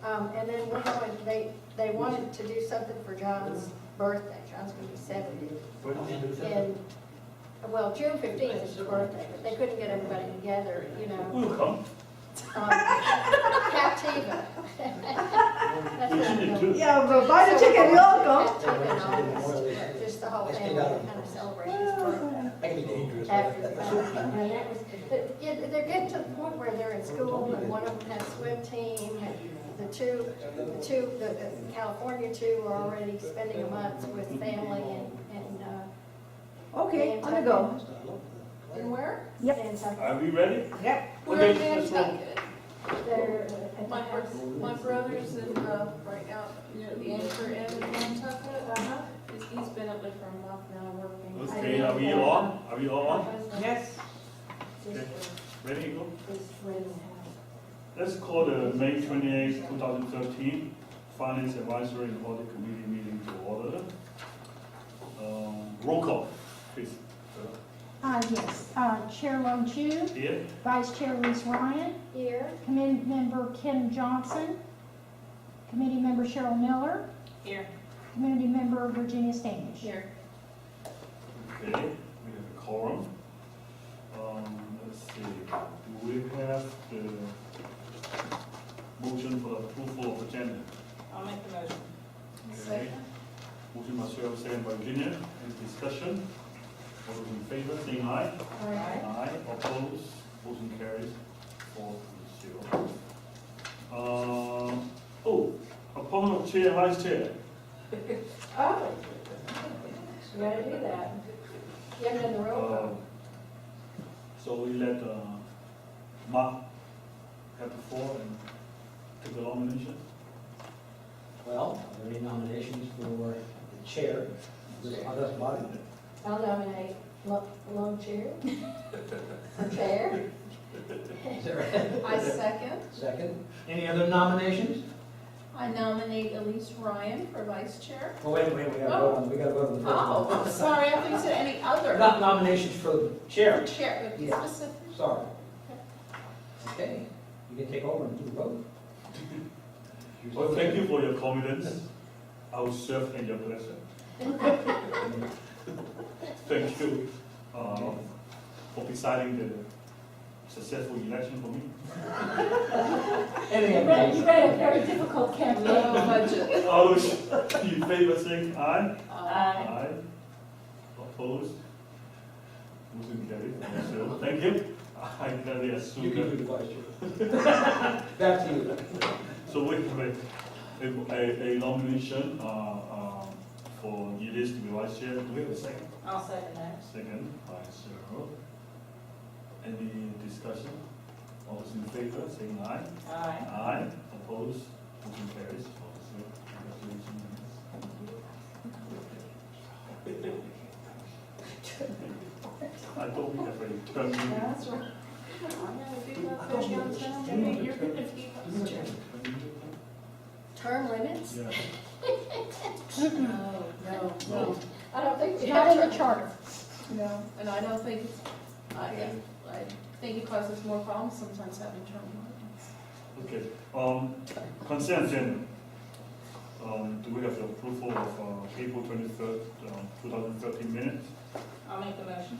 And then we're going, they wanted to do something for John's birthday. John's going to be 70. And, well, June 15th is his birthday, but they couldn't get everybody together, you know. We'll come. Captiva. That's We what should I'm do doing. too. Yeah, but buy the ticket, you're welcome. Captiva and August, just the whole family kind of celebrate his birthday. That can be dangerous. After the fact. And that was, but, yeah, they're getting to the point where they're in school and one of them has swim team and the California two are already spending a month with family and Okay, I'm gonna go. and where? Yep. Nantucket. Are we ready? Yep. We're in Nantucket. They're at the My house. brother's in, right out near the Anchor Inn in Nantucket. He's been up there for a month now working. Okay, are we on? Are we all on? Yes. Okay. Ready, go? His friend's house. Let's call the May 28, 2013 Finance Advisory and Audit Committee meeting to order. Roll call, please. Yes, Chair Lone Chu, Here? Vice Chair Reese Ryan, Here, Committee Member Ken Johnson, Committee Member Cheryl Miller, Here. Committee Member Virginia Standish. Here. Okay, we have a quorum. Let's see, do we have the motion for approval of agenda? I'll make the motion. Okay. Motion by Cheryl, second by Virginia. Any discussion? All those in favor, saying aye. Aye. Opposed? Motion carries 4-0. Appointment of chair and vice chair. oh, you gotta do that. You haven't done the roll call. So we let Mark have the floor and take the nomination. Well, are there any nominations for the chair of this august body? I'll nominate Lone Chair for chair. Is there I second. second? Any other nominations? I nominate Elise Ryan for vice chair. Oh, wait, we gotta vote on, we gotta vote on the first Oh, one. I'm sorry, I thought you said any other. Not nominations for the chair, Chair, but Yeah. specific. sorry. Okay, you can take over and do the vote. Well, thank you for your confidence. I will serve in your pleasure. Thank you for deciding the successful election for me. Any You nominations? ran a very difficult campaign. Low budget. All those in favor saying aye. Aye. Opposed? Motion carried. So, thank you. I can only You assume can that. do the vice chair. Back to you. So we have a nomination for Edith to be vice chair. Do we have a second? I'll second that. Second by Cheryl. Any discussion? All those in favor saying aye. Aye. Aye. Opposed? Motion carries. I thought we have a term limit. That's right. I'm gonna do my thing on town meeting. You're gonna be vice chair. Term limits? Yeah. No. I don't think we Not have in the charter. No, and I don't think it's, I think it causes more problems sometimes having term limits. Okay. Consent agenda. Do we have the approval of April 23rd, 2013 minutes? I'll make the motion.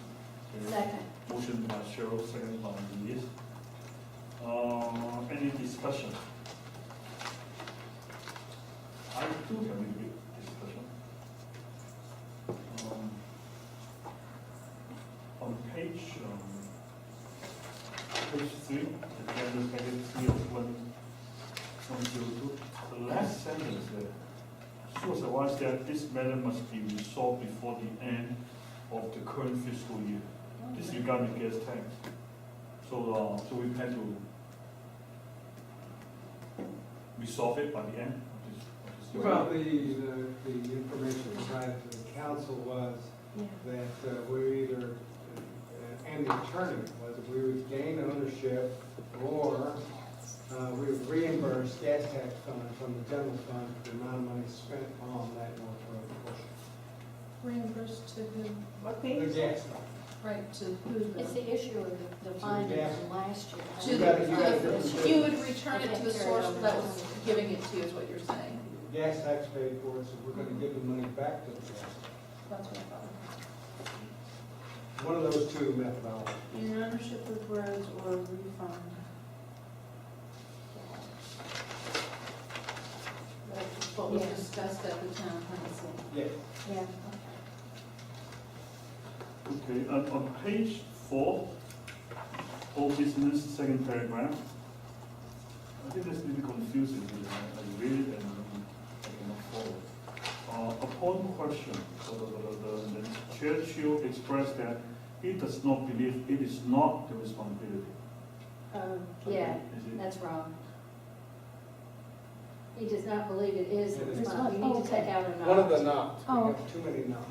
Okay. Second. Motion by Cheryl, second by Denise. Any discussion? I do have a little bit discussion. On page 3, agenda package 3 of 102, the last sentence there shows a wise that this matter must be resolved before the end of the current fiscal year. Disregarding gas tax. So we plan to resolve it by the end of this Well, the information provided to the council was that we either, and the attorney, was that we would gain ownership or we would reimburse gas tax fund from the general fund for the amount of money spent on that North Road portion. Reimbursed to who? What The page? gas fund. Right, to who? It's the issue of the findings from last year. To You gotta do you would return it to the source that was giving it to you is what you're saying. Gas tax paid for it, so we're gonna give the money back to the gas. That's what I thought. One of those two methodologies. Either ownership of roads or refund. That's what was Yeah. discussed at the town council. Yes. Yeah. Okay, on page 4, all business, second paragraph. I think that's a little confusing, I read it and I cannot follow. Upon question, the Churchill expressed that he does not believe it is not the responsibility. Yeah, Is it? that's wrong. He does not believe it is the It is. responsibility. You need to take out a not. One of the knots, we Oh. have too many knots.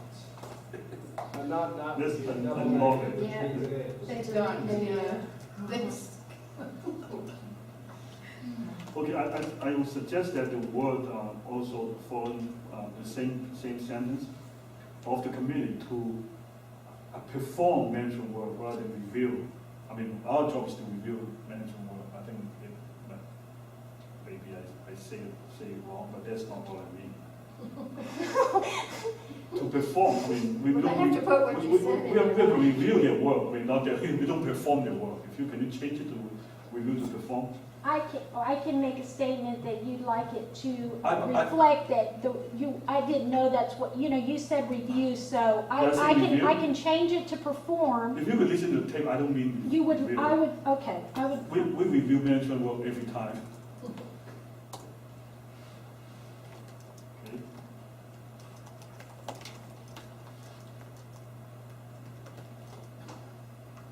A not. This would be a is double a knot. knot. Yeah. It is. It's gone, Thanks. Okay, I would suggest that the word also follow the same sentence of the committee to perform management work rather than review. I mean, our job is to review management work. I think maybe I say it wrong, but that's not what I mean. To perform, I mean, we Well, don't. they have to put what you said in We have there. to review their work, I mean, not their, we don't perform their work. Can you change it to review to perform? I can make a statement that you'd like it to I- reflect that I didn't know that's what, you said review, so Does it I review? can change it to perform. If you would listen to the tape, I don't mean. You would, review. I would, We review management work every time. Okay.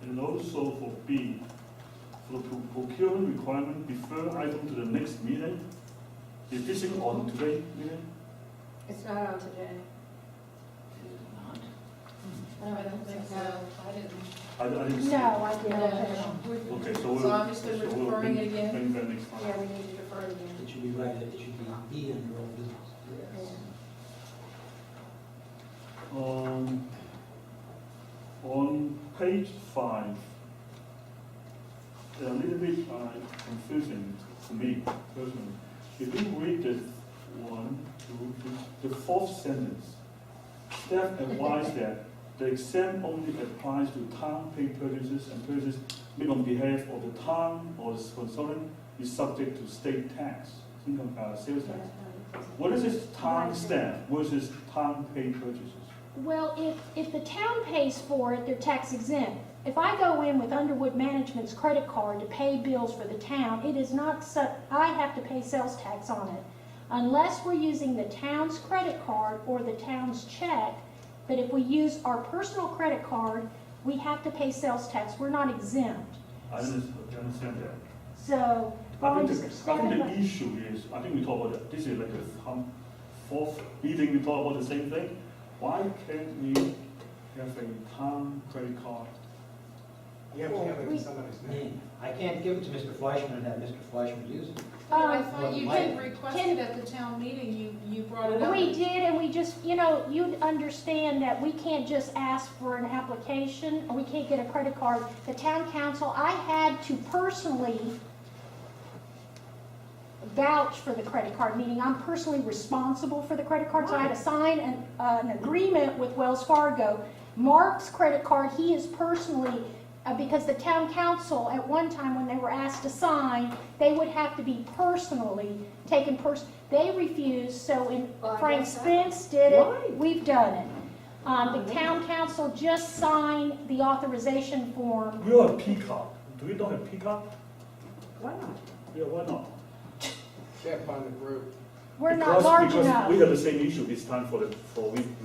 And also for B, for procurement requirement, defer item to the next meeting. Is this thing on today's meeting? It's not on today. I don't think so. I didn't. I didn't see it. no, I didn't. Okay, so So we'll. I'm just gonna be so we'll deferring bring- it again? Bring that next time. Yeah, we need to defer it again. It should be right, it should be under old business. On page 5, a little bit confusing to me personally. If you read the 1, 2, 3, the fourth sentence, staff advised that the exempt only applies to town-paid purchases and purchases made on behalf of the town or the consultant is subject to state tax, sales tax. What is this town staff versus town-paid purchases? Well, if the town pays for it, they're tax exempt. If I go in with Underwood Management's credit card to pay bills for the town, it is not, I have to pay sales tax on it. Unless we're using the town's credit card or the town's check, but if we use our personal credit card, we have to pay sales tax. We're not exempt. I understand that. So, I think the issue is, I think we talk about that, this is like a fourth meeting, we talk about the same thing. Why can't we have a town credit card? You have to have it in somebody's name. I can't give it to Mr. Fleischman and have Mr. Fleischman use it. I thought you Well, did request it at the town meeting, you brought it up. we did, and we just, you'd understand that we can't just ask for an application, or we can't get a credit card. The town council, I had to personally vouch for the credit card, meaning I'm personally responsible for the credit card, so I had to sign an agreement with Wells Fargo. Mark's credit card, he is personally, because the town council, at one time when they were asked to sign, they would have to be personally taken they refused, so when Well, I Frank guess Spence did it, Why? we've done it. The town council just signed the authorization form. We are a peacock. Do we not have peacock? Why not? Yeah, why not? Can't find the group. We're not large because enough. we have the same issue this time for we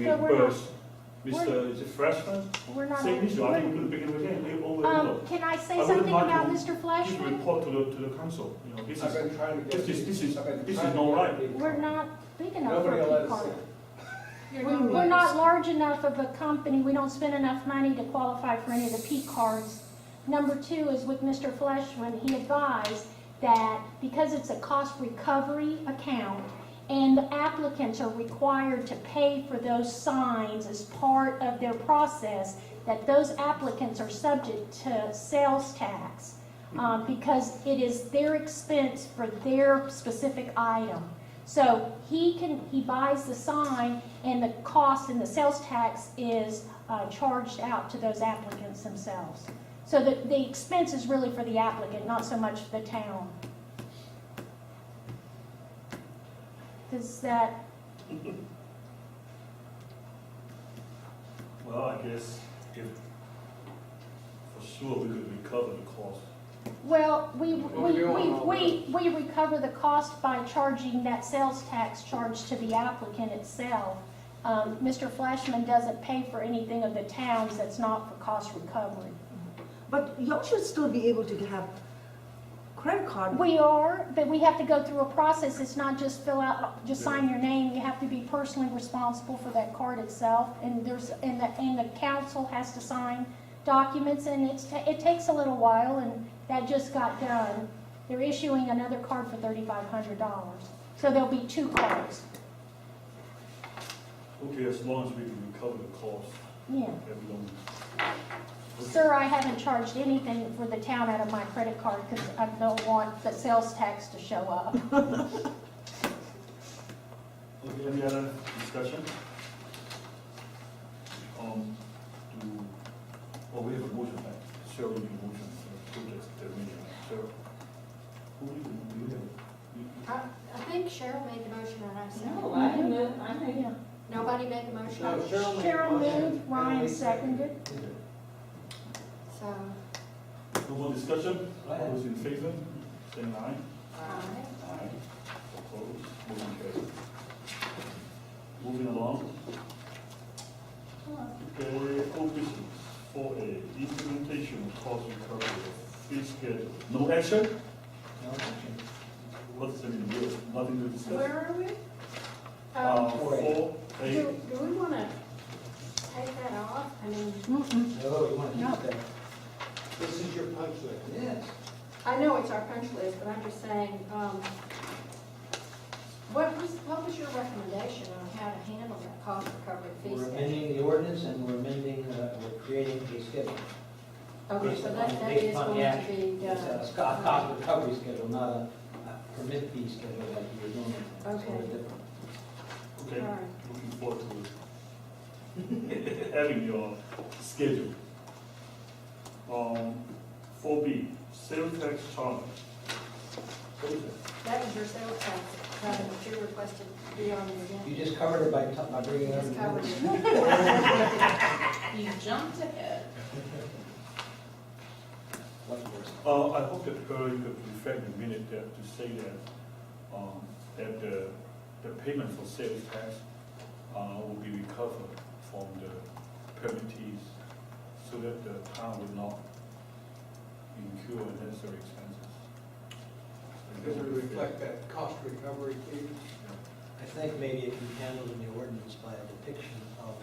No, we're reimburse. we're- Mr. Is it freshman? We're not. Same issue. I think we could begin again. We over. Can I say I wouldn't something mind about to Mr. Give Fleischman? report to the council. You know, this I've is been trying to get. this is I've been this trying is to not get right. people. We're not big enough for Nobody a will let P us card. in. We're not large enough of a company, we don't spend enough money to qualify for any of the P cards. Number 2 is with Mr. Fleischman, he advised that because it's a cost recovery account and the applicants are required to pay for those signs as part of their process, that those applicants are subject to sales tax. because it is their expense for their specific item. So he buys the sign, and the cost and the sales tax is charged out to those applicants themselves. So the expense is really for the applicant, not so much the town. Does that, Well, I guess if, for sure, we could recover the cost. well, we Well, recover the cost by charging that sales tax charge to the applicant itself. Mr. Flashman doesn't pay for anything of the towns that's not for cost recovery. But y'all should still be able to have credit card. We are, but we have to go through a process. It's not just fill out, just sign your name. You have to be personally responsible for that card itself. And the council has to sign documents, and it takes a little while, and that just got done. They're issuing another card for $3,500. So there'll be 2 cards. Okay, as long as we can recover the cost, Yeah. that we don't. Sir, I haven't charged anything for the town out of my credit card because I don't want the sales tax to show up. Okay, any other discussion? We have a motion, right? Cheryl, you can motion, projects, the meeting, Cheryl. Who do you have? I think Cheryl made the motion and I seconded. No, I didn't, I made Yeah. Nobody made the motion? No, Cheryl made a Cheryl motion, moved, and Ryan we seconded. So, No more discussion? Go ahead. All those in favor, saying aye? aye. Aye. Opposed, motion carried. Moving along. Okay, old business, 4A, implementation of cost recovery fee schedule. No action? No action. What does it mean? Nothing to discuss? Where are we? 4A. Do we want to take that off? I mean, Mm-mm. No, you want to No. keep that? This is your punch list. Yes. I know it's our punch list, but I'm just saying, what was your recommendation on how to handle that cost recovery fee We're schedule? amending the ordinance and we're amending, we're creating a schedule. Okay, based so upon- that based is upon going the to action. be It's done. a cost recovery schedule, not a permit fee schedule like you were doing. It's a little Okay. different. Okay, All right. looking forward to having your schedule. 4B, sales tax charge. What is that? That was your sales tax, that you requested to be on the You agenda. just covered it by bringing it up. Just covered it. You jumped ahead. What's worse? I hope that you could reflect a minute there to say that, that the payment for sales tax will be recovered from the permittees so that the town will not incur unnecessary expenses. Does it reflect that cost recovery fee? I think maybe it can be handled in the ordinance by a depiction of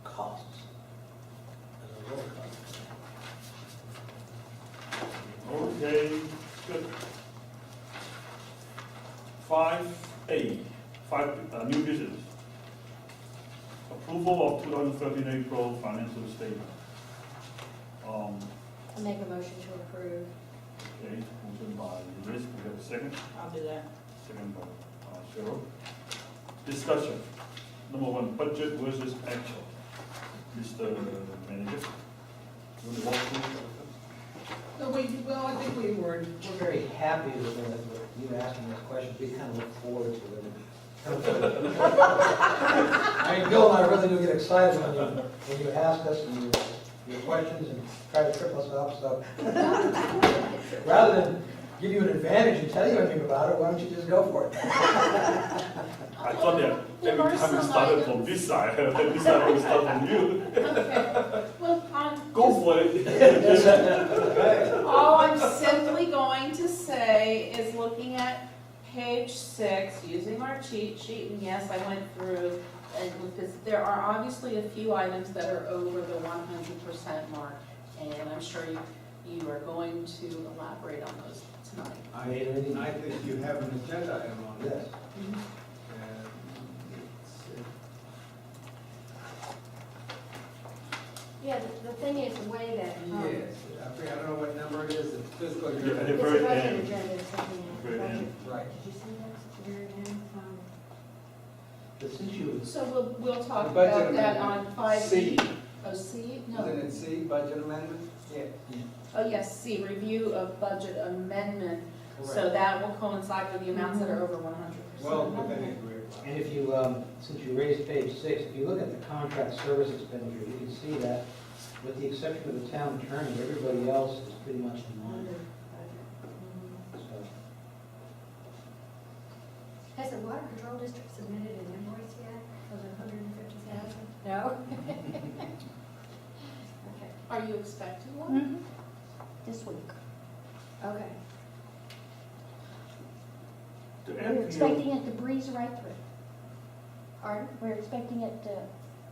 costs as a roll cost. Okay, good. 5A, new business. Approval of 2013 April financial statement. I make a motion to approve. Okay, motion by Liz, we have a second. I'll do that. Second by Cheryl. Discussion. Number 1, budget versus actual. Mr. Manager. You want to walk through? No, well, I think we're very happy with you asking this question. We kind of look forward to it. I mean, Bill and I really do get excited when you ask us and your questions and try to trip us up, so. Rather than give you an advantage and tell you anything about it, why don't you just go for it? I thought that There every are time we some started items. from this side, this side will start from you. Okay, well, Go for it. all I'm simply going to say is looking at page 6, using our cheat sheet, and yes, I went through, and with this, there are obviously a few items that are over the 100% mark, and I'm sure you are going to elaborate on those tonight. I think you have an agenda item on this. Yes. And Yeah, the thing is, the way that, yes, I don't know what number it is, it's fiscal Yeah, year. at the It's a very budget end. agenda, it's something. Very end. Right. Did you see that? It's the very end. But since you, So we'll talk The budget about that amendment. on five C. E. Oh, C? No. Isn't it C, budget amendment? Yeah. Oh, yes, C, review of budget amendment. So Correct. that will coincide with the amounts that are over 100%. Well, within a agreement. and if you, since you raised page 6, if you look at the contract service expenditure, you can see that with the exception of the town attorney, everybody else is pretty much in line. Under budget. So, Has the water control district submitted an invoice yet for the 150,000? No? Okay, Are you expecting one? Mhm. This week. okay. The We're NPO, expecting it to breeze right through. Pardon? We're expecting it to,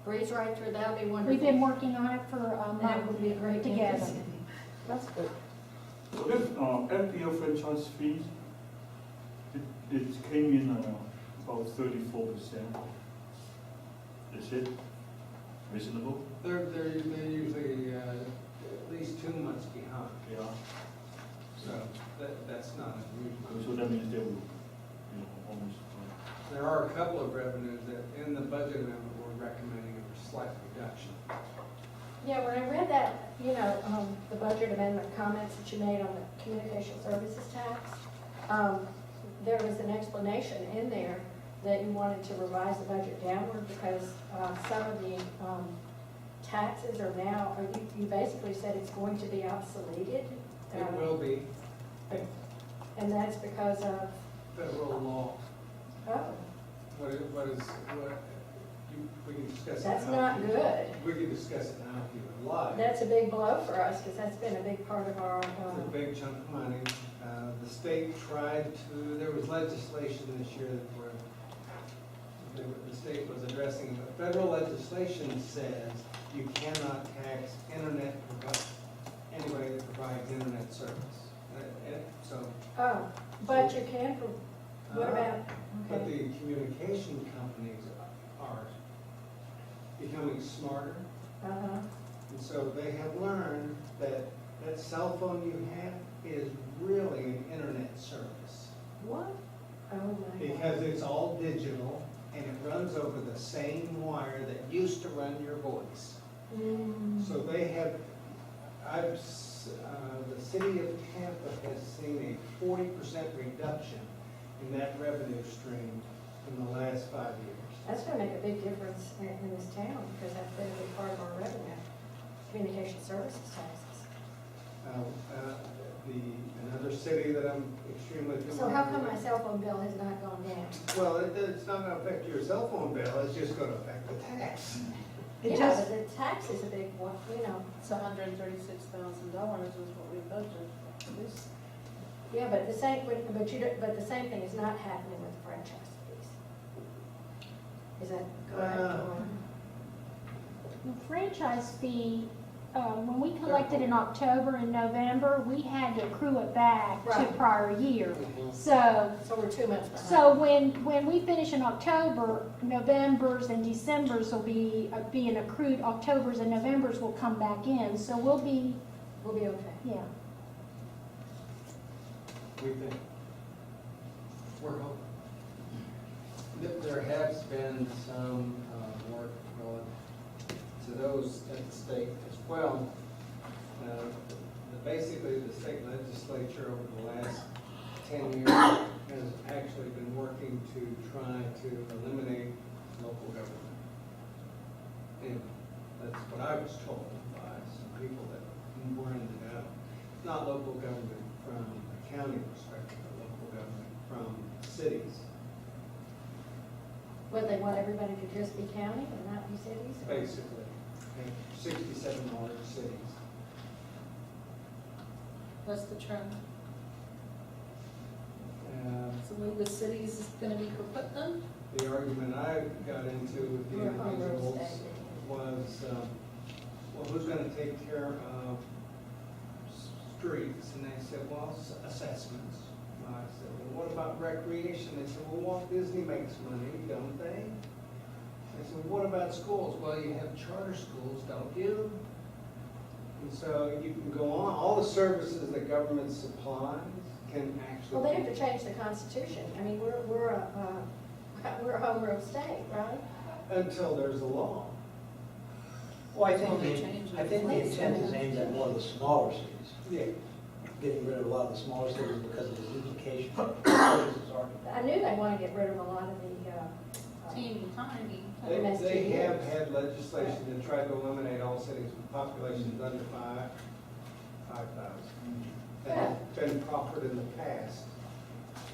Breeze right through, that'll be wonderful. we've been working on it for a That month would be a great together. news. That's good. so this, NPO franchise fees, it came in, about 34%. Is it reasonable? They're usually at least 2 months behind, Yeah. so that's not unusual. So that means they will, almost, There are a couple of revenues that in the budget amendment we're recommending a slight reduction. Yeah, when I read that, the budget amendment comments that you made on the communication services tax, there was an explanation in there that you wanted to revise the budget downward because some of the taxes are now, you basically said it's going to be obsoleted. It will be And that's because of, federal law. oh, We can discuss it now. that's not good. We can discuss it now if you would like. That's a big blow for us because that's been a big part of our, It's a big chunk of money. The state tried to, there was legislation this year the state was addressing, but federal legislation says you cannot tax anybody that provides internet service. So, oh, but you can, what about, but okay. the communication companies are becoming smarter. Uh-huh. And so they have learned that that cell phone you have is really an internet service. What? Oh, my God. Because it's all digital and it runs over the same wire that used to run your voice. Mm. So they have, the city of Tampa has seen a 40% reduction in that revenue stream in the last 5 years. That's gonna make a big difference in this town, because that's been a big part of our revenue, communication services taxes. Another city that I'm extremely familiar with. So how come my cell phone bill has not gone down? Well, it's not gonna affect your cell phone bill, it's just gonna affect the tax. It Yeah, just, but the tax is a big one, It's $136,000 is what we budgeted for this. Yeah, but the same, but the same thing is not happening with the franchise fees. Is that correct? or- The franchise fee, when we collected in October and November, we had to accrue it back to Right. prior year. So, So we're 2 months behind. so when we finish in October, Novembers and Decembers will be being accrued, Octobers and Novembers will come back in, so we'll be, We'll be okay. yeah. We think. We're hoping. There has been some work relative to those at the state as well. Basically, the state legislature over the last 10 years has actually been working to try to eliminate local government. And that's what I was told by some people that were in the know. Not local government from a county perspective, but local government from cities, What, they want everybody to just be county and not be cities? or- basically. And 67 large cities. What's the trend? Uh, So the cities is gonna be for Putnam? The argument I got into with the We're a home rule individuals state. was, well, who's gonna take care of streets? And they said, well, assessments. I said, well, what about recreation? They said, well, Walt Disney makes money, don't they? I said, what about schools? Well, you have charter schools, don't you? And so you can go on, all the services that government supplies can Well, they have actually, to change the constitution. I mean, we're a home rule state, right? until there's a law. Well, I Well, think, they changed it. I think the intent is aimed at more of the smaller cities, Yeah. getting rid of a lot of the smaller cities because of the duplication of services are. I knew they want to get rid of a lot of the, Teeny tiny. They MSTUs. have had legislation that tried to eliminate all cities with populations under 5,000. And it's been proffered in the past,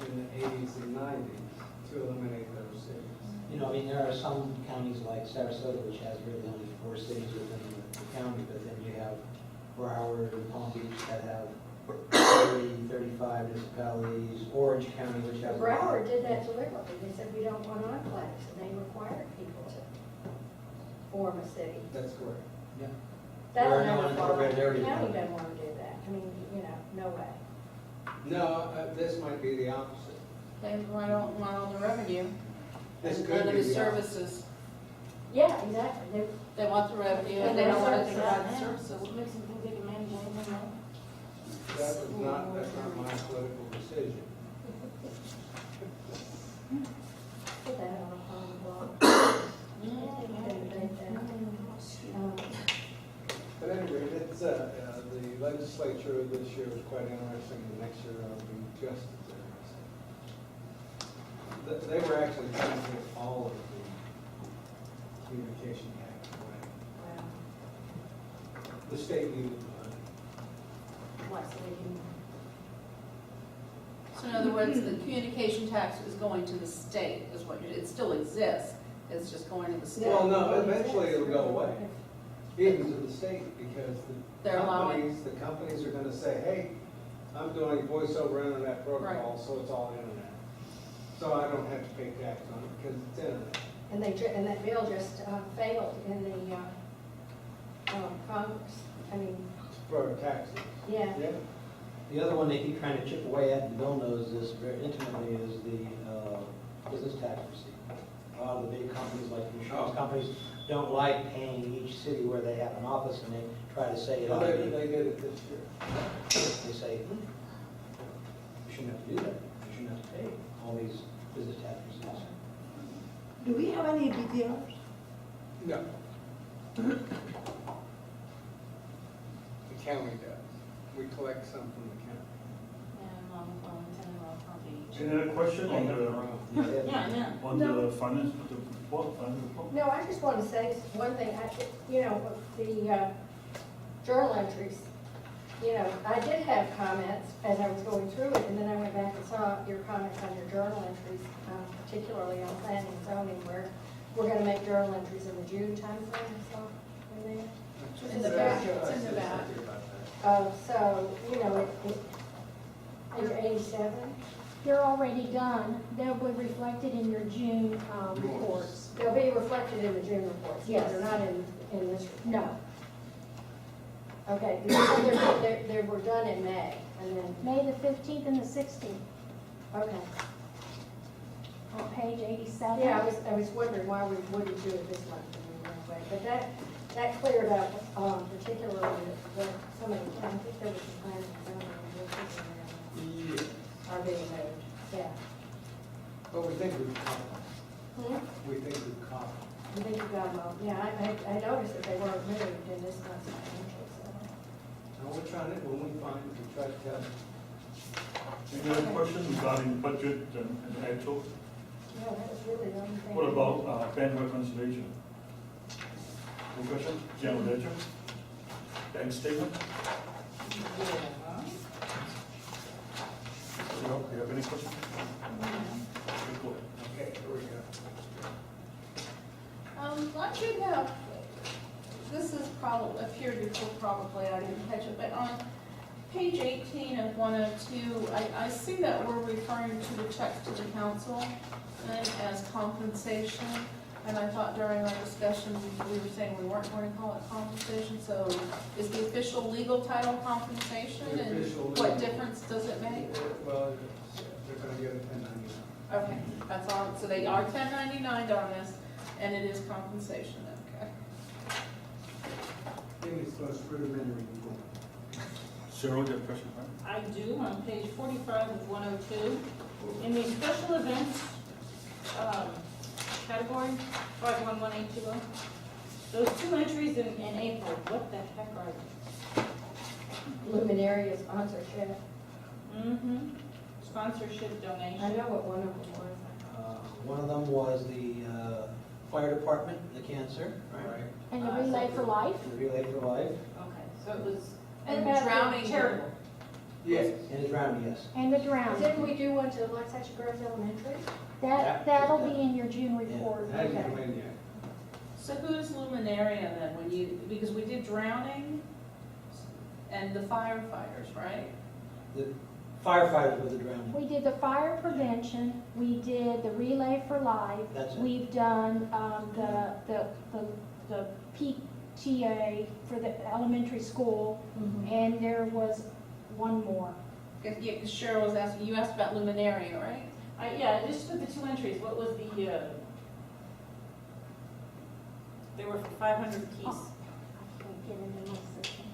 in the 80s and 90s, to eliminate those cities. You know, I mean, there are some counties like Sarasota, which has really only 4 cities within the county, but then you have Broward and Palm Beach that have 30, 35 municipalities, Orange County, which has. Broward did that deliberately. They said, we don't want enclaves, and they required people to form a city. That's correct. That'll There are no never follow. unincorporated areas. County doesn't want to do that. I mean, you know, no way. No, this might be the opposite. They want all the revenue. This And could none of be the the opposite. services. Yeah, exactly. They want the revenue And and they don't want to they're provide the services. services. That's not my political decision. Put that on a home block. But anyway, it's, the legislature this year was quite interesting, and next year will be just as interesting. They were actually trying to get all of the communication act away. The state needed money. What, so they can, So in other words, the communication tax is going to the state, is what, it still exists, it's just going to the state. Well, no, eventually it'll go away, even to the state, because They're allowing- the companies are gonna say, hey, I'm doing voice over internet protocol, so it's all internet. So I don't have to pay tax on it, because it's internet. and that bill just failed in the Congress. I mean, For taxes. yeah. Yeah. The other one they keep trying to chip away at, and Bill knows this very intimately, is the business tax receipt. A lot of the big companies, like the insurance Oh. companies, don't like paying each city where they have an office, and they try to say it Well, ought to they be. did it this year. They say, you shouldn't have to do that, you shouldn't have to pay all these business tax receipts. Do we have any BTRs? No. The county does. We collect some from the county. Any other question on the, Yeah, yeah. on the finance, the report, finance report? No, I just want to say one thing, you know, the journal entries, you know, I did have comments as I was going through it, and then I went back and saw your comments on your journal entries, particularly on planning and zoning, where we're gonna make journal entries in the June timeframe, so, in there. In the back, it's in the back. So, you know, page 87, They're already done. They'll be reflected in your June reports. they'll be reflected in the June reports, yes, they're not in this report. No, Okay, they were done in May, and then, May the 15th and the 16th okay. on page 87. Yeah, I was wondering why we wouldn't do it this month, anyway, but that cleared up, particularly some of the, I think there was some plans are being moved, yeah. But we think we've caught them. Hmm? We think we've caught them. I think you got them all, yeah, I noticed that they weren't moved in this month's financial, so. And we're trying it, when we find it, we try to tell them. Any other questions regarding budget and actual? Yeah, that was really the only thing. What about bank reconciliation? No question? General ledger? Bank statement? You have any questions? Go ahead. Okay, here we go. I should have, this is probably, appeared before probably, I didn't catch it, but on page 18 of 102, I see that we're referring to the checks to the council as compensation, and I thought during our discussion, we were saying we weren't going to call it compensation, so is the official legal title compensation, The and official what legal- difference does it make? Well, they're gonna get a 1099. Okay, that's all, so they are 1099 on this, and it is compensation, okay. in this most rudimentary form. Cheryl, you have a question, right? I do, on page 45 of 102. In the special events category, 511820, those two entries in April, what the heck are they? Luminaria sponsorship. Mm-hmm. Sponsorship, I donation. know what one of them was. One of them was the fire department, the cancer, right? And the Relay for Life? The Relay for Life, Okay, so it was. And about drowning. Charitable. Yes. and it's round, yes. And the drowning. Didn't we do one to Waxahachie Grove Elementary? That'll be in your June report. Hasn't Okay. come in yet. So who's Luminaria then, when you, because we did drowning and the firefighters, right? The firefighters with the drowning. We did the fire prevention, we did the Relay for Life. That's it. We've done the PTA for the elementary school, and there was one more. Yeah, 'cause Cheryl was asking, you asked about Luminaria, right? Yeah, just for the two entries, what was the, they were for 500 piece. I can't get into my system.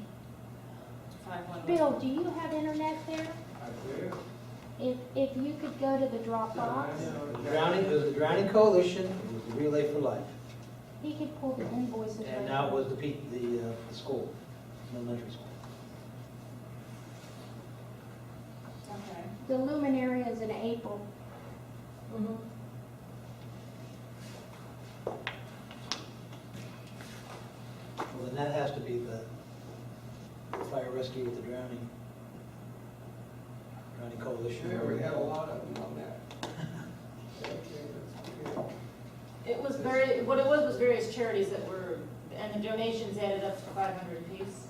500. Bill, do you have internet there? I do. If you could go to the Dropbox, The drowning, it was the Drowning Coalition, it was the Relay for Life, he could pull the invoices right and now it there. was the school, elementary school. Okay. The Luminaria is in April. Well, then that has to be the fire rescue with the drowning coalition. Yeah, we had a lot of them on that. Okay, that's good. It was what it was various charities that were, and the donations added up to 500 apiece.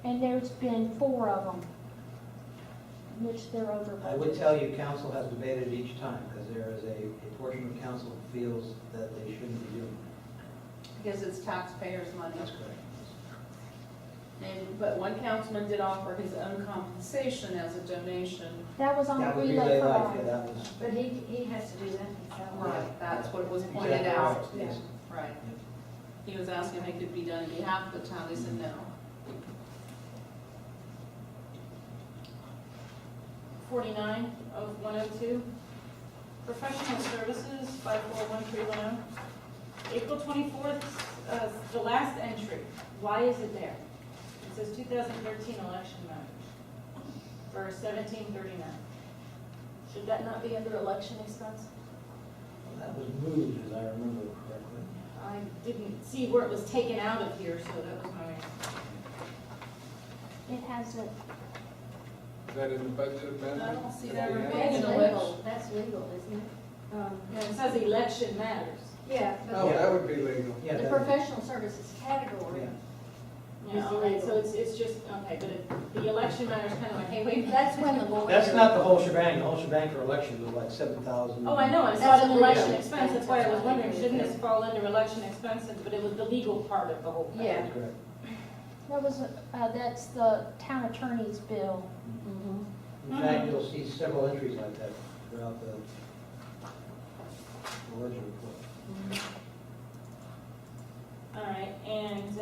And there's been 4 of them, which they're over budget. I would tell you, council has debated each time, because there is a portion of council who feels that they shouldn't be doing Because it's taxpayers' money. it. That's correct. But one councilman did offer his own compensation as a donation. That was on the That was Relay for yeah, Life. that was. But he has to do that himself. Right, that's what was pointed Exactly out. right, yes. Right. He was asking if it could be done on behalf of the town, they said no. 49 of 102. Professional services, 541310. April 24th, the last entry. Why is it there? It says 2013 election matters for 1739. Should that not be under election expense? That was moved, as I remember correctly. I didn't see where it was taken out of here, so that was my, It has a, Is that in the budget amendment? I don't see At that the end? remaining. That's An legal, that's legal, isn't it? and it says election matters. Yeah, Oh, but that would be legal. Yeah, the that- professional services category. Yeah. Yeah, all right, so it's just, okay, but the election matters kind of like, hey, wait. That's when the lawyer. That's not the whole shebang. The whole shebang for election was like 7,000. Oh, I know, I saw That's it in the election legal expense, that's why I was wondering, expense. shouldn't this fall under election expenses, but it was the legal part of the whole thing. Yeah. That's correct. that was, that's the town attorney's bill. Mhm. In fact, you'll see several entries like that throughout the ledger report. All right, and,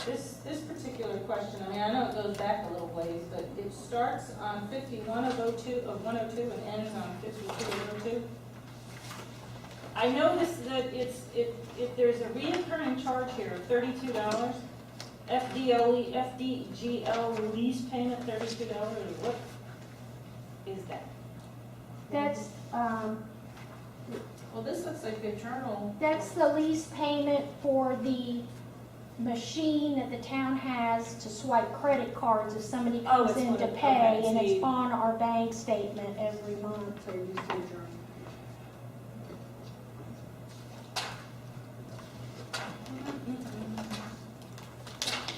this particular question, I mean, I know it goes back a little ways, but it starts on 51 of 102 and ends on 52 of 102. I noticed that if there's a reoccurring charge here of $32, FDGL lease payment, $32, what is that? That's, Well, this looks like the journal. that's the lease payment for the machine that the town has to swipe credit cards if somebody Oh, comes it's in what to it- pay, okay, and see. it's on our bank statement every month. So you just do journal.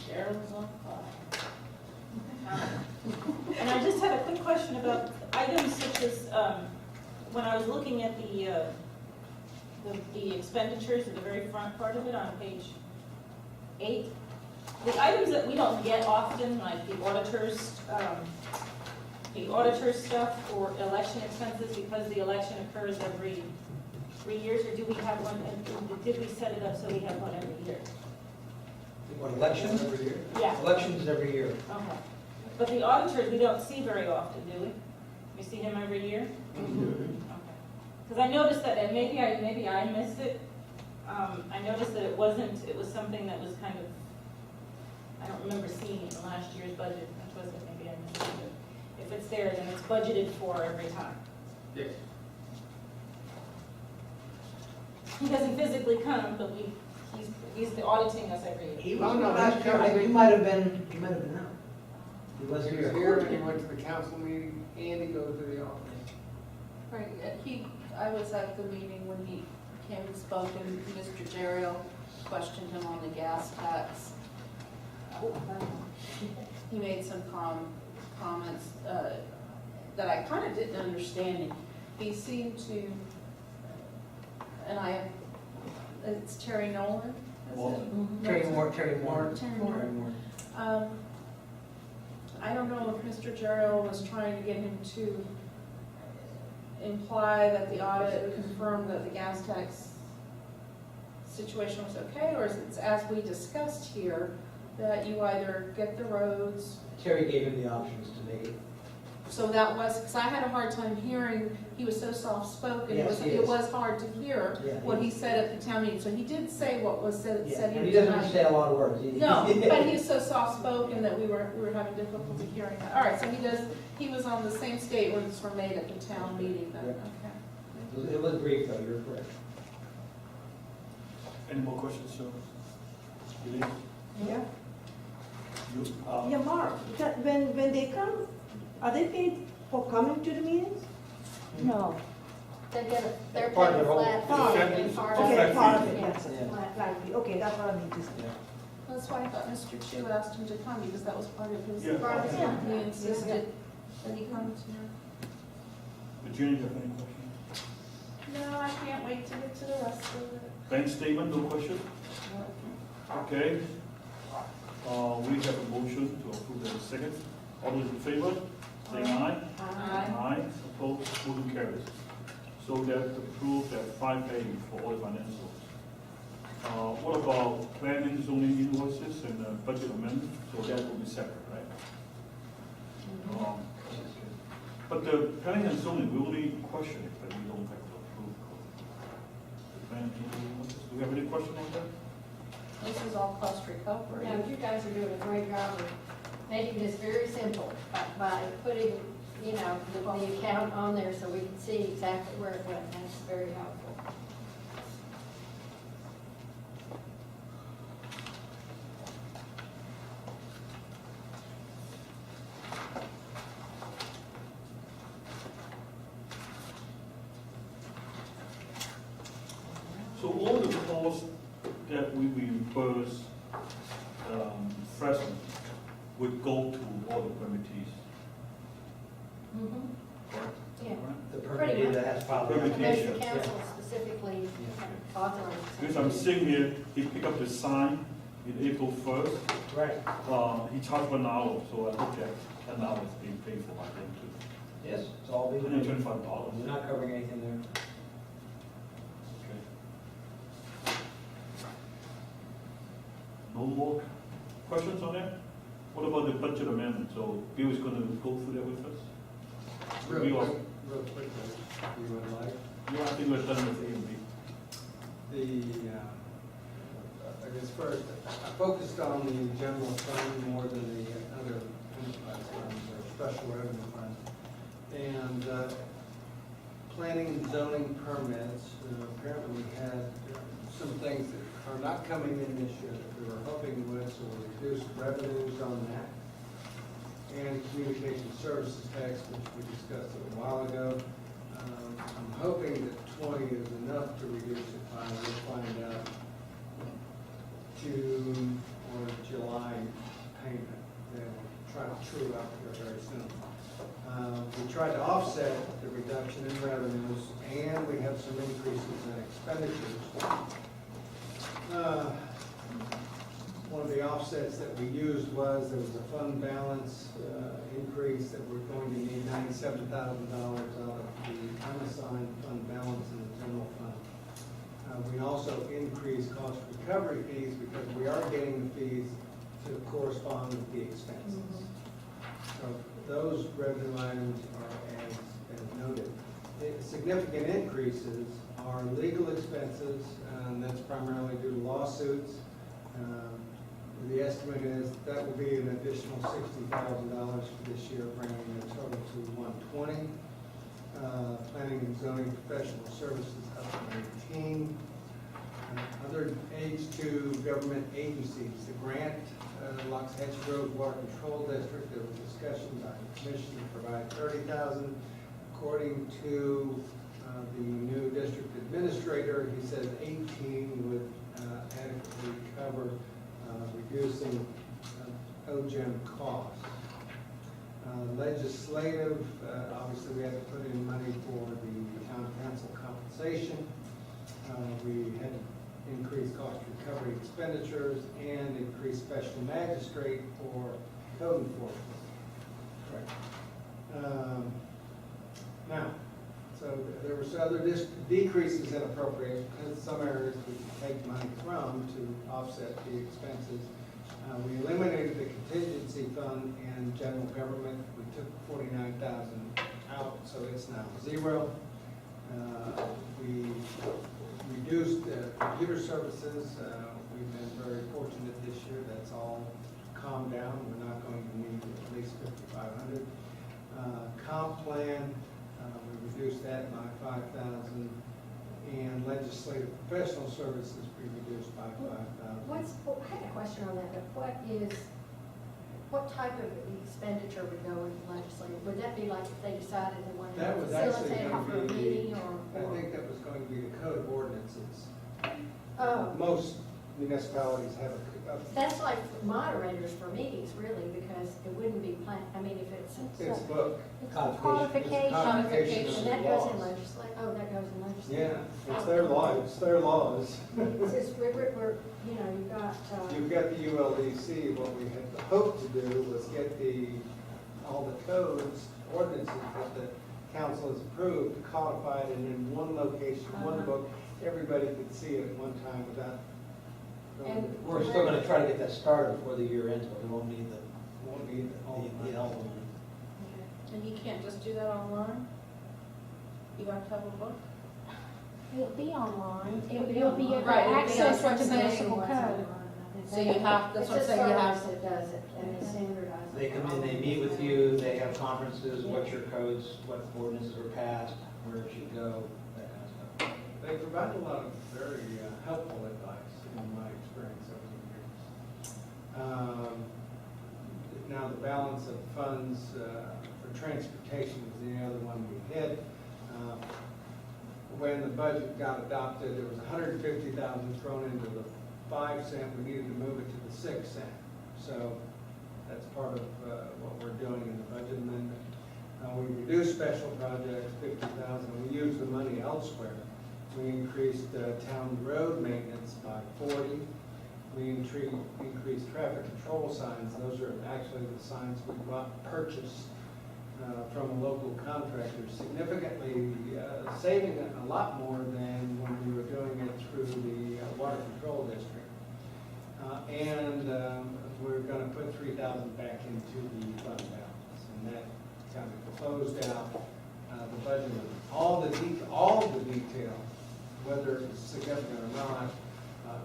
Cheryl's on fire. And I just had a quick question about items such as, when I was looking at the expenditures at the very front part of it on page 8, the items that we don't get often, like the auditor's stuff or election expenses, because the election occurs every 3 years, or do we have one, and did we set it up so we have one every year? What, elections? Every year. Yeah, Elections every year. okay. But the auditors, we don't see very often, do we? We see him every year? Okay. Because I noticed that, and maybe I missed it. I noticed that it was something that was kind of, I don't remember seeing it in last year's budget. That's what maybe I missed it. But if it's there, then it's budgeted for every time. Yes. He doesn't physically come, but he's auditing us every year. He Oh, no, last that's year, correct. you might have been out. He was He was here. here and he went to the council meeting and he goes to the office. Right, I was at the meeting when he came and spoke, and Mr. Jerriel questioned him on the gas tax. He made some comments that I kind of didn't understand. He seemed to, it's Terry Nolan, is it? Terry Moore. Terry Moore. I don't know if Mr. Jerriel was trying to get him to imply that the audit confirmed that the gas tax situation was okay, or is it as we discussed here, that you either get the roads, Terry gave him the options to make it. so that was, because I had a hard time hearing, he was so soft-spoken, Yes, he it is. was hard to hear Yeah, what he said at the town meeting, so he did say what was said Yeah, here and he doesn't tonight. say a lot of words. No, but he's so soft-spoken that we were having difficulty hearing that. All right, so he was on the same statements were made at the town meeting then, Yeah. okay. It was brief, though, you're correct. Any more questions, sir? Elaine? Yeah. You? Yeah, Mark, when they come, are they paid for coming to the meetings? No. They're Part of paying their whole- flat Part fee of it. and part Okay, of Okay, it. part of it, Yeah, yes, Yeah. flat fee, okay, that's what I need to say. Yeah. That's why I thought Mr. Chu asked him to come, because that was part of his, Yeah. Part of it. he insisted that he come to. Virginia, you have any questions? No, I can't wait to get to the rest of it. Bank statement, no question? Okay. We have a motion to approve the second. All those in favor, say aye. Aye. Opposed, motion carries. So that approved at 5A for all the financials. What about planning, zoning invoices and budget amendment? So that will be separate, right? Okay. But the planning and zoning, we only question it, but we don't have to approve. The planning and zoning invoices, do we have any question on that? This is all cost recovery. Yeah, you guys are doing a great job of making this very simple by putting, the account on there so we can see exactly where it went. That's very helpful. So all the costs that we reimburse Fresno would go to all the permittees, correct? Yeah. Correct? The Pretty permittee much. that has filed. Permittee. Unless the Communication. council specifically authorizes. Because I'm seeing here, he picked up the sign in April 1st. Right. He charged for an hour, so I looked at an hour is being paid for by them too. Yes, it's all being paid. $125. We're not covering anything there. Okay. No more questions on that? What about the budget amendment? So Bill is gonna go through that with us? We Real are- quick, you would like. Yeah, I think we're done with A and B. I guess first, I focused on the general fund more than the other enterprise funds or special revenue funds. And planning and zoning permits, apparently we had some things that are not coming in this year that we were hoping would, so we reduced revenues on that. And communication services tax, which we discussed a little while ago. I'm hoping that 20 is enough to reduce it by, we'll find out, June or July payment. Then we'll try to true up here very soon. We tried to offset the reduction in revenues, and we have some increases in expenditures. One of the offsets that we used was there was a fund balance increase that we're going to need $97,000 out of the unassigned fund balance in the general fund. We also increase cost recovery fees because we are getting the fees to correspond with the expenses. So those revenue items are as noted. The significant increases are legal expenses, and that's primarily due to lawsuits. The estimate is that will be an additional $60,000 for this year, bringing the total to $120,000. Planning and zoning professional services up to $18,000. Other aids to government agencies, the grant, Locks Hatch Grove Water Control District, there was discussion by the commission to provide $30,000. According to the new district administrator, he says 18 would adequately cover reducing OGEM costs. Legislative, obviously we had to put in money for the town council compensation. We had to increase cost recovery expenditures and increase special magistrate for code enforcement. Correct. Now, so there were some other decreases in appropriations, because some areas we could take money from to offset the expenses. We eliminated the contingency fund in general government. We took 49,000 out, so it's now zero. We reduced computer services. We've been very fortunate this year. That's all calmed down. We're not going to need at least 5,500. Comp plan, we reduced that by 5,000. And legislative professional services we reduced by 5,000. I had a question on that, but what type of expenditure would go in legislative? Would that be like if they decided they wanted That to was actually facilitate going for a to be, meeting I or? think that was going to be the code of ordinances. Oh, Most municipalities have a that's like moderators for meetings, really, because it wouldn't be if it's book. It's Codification. codification. and that goes in legislative, that goes in legislative. Yeah, it's their law, it's their laws. It's just, we're, you've got, You've got the ULDC, what we had hoped to do was get all the codes, ordinances that the council has approved, codified and in one location, one book, everybody could see it at one time without going. And We're still gonna try to get that started before the year ends, but we won't need Won't be all the album. And you can't just do that online? You have to have a book? It'll be online. It'll be You'll be able to Right, it'll be access on it to website. municipal code. So you have, that's what I'm saying, you have. It does it, and they standardize it. They come in, they meet with you, they have conferences, what's your codes, what ordinances were passed, where it should go, that kind of stuff. They provide a lot of very helpful advice in my experience over the years. Now the balance of funds for transportation was the other one we had. When the budget got adopted, there was 150,000 thrown into the 5 cent. We needed to move it to the 6 cent. So that's part of what we're doing in the budget amendment. We reduced special projects, 50,000. We used the money elsewhere. We increased town road maintenance by 40. We increased traffic control signs. Those are actually the signs we purchased from a local contractor, significantly saving a lot more than when we were doing it through the water control district. And we're going to put 3,000 back into the fund balance, and that kind of closed out the budget. All the detail, whether it's significant or not,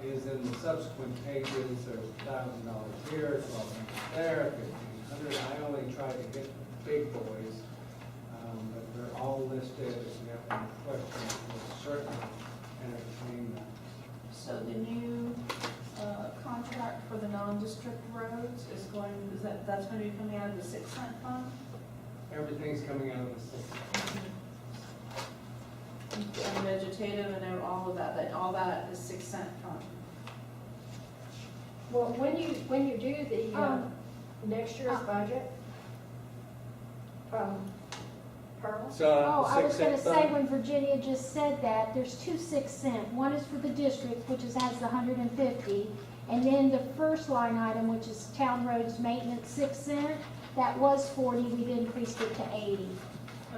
is in the subsequent pages. There's $1,000 here, $1,200 there, $1,500. I only tried to get the big boys, but they're all listed. If you have any questions, we'll certainly entertain them. So the new contract for the non-district roads is that's going to be coming out of the 6 cent fund? Everything's coming out of the system. And vegetative and all of that, all that is 6 cent fund. Well, when you do the next year's budget, Pearl? Oh, I was gonna say, when Virginia just said that, there's 2 6 cent. One is for the district, which has the 150, and then the first line item, which is town roads maintenance, 6 cent. That was 40, we've increased it to 80.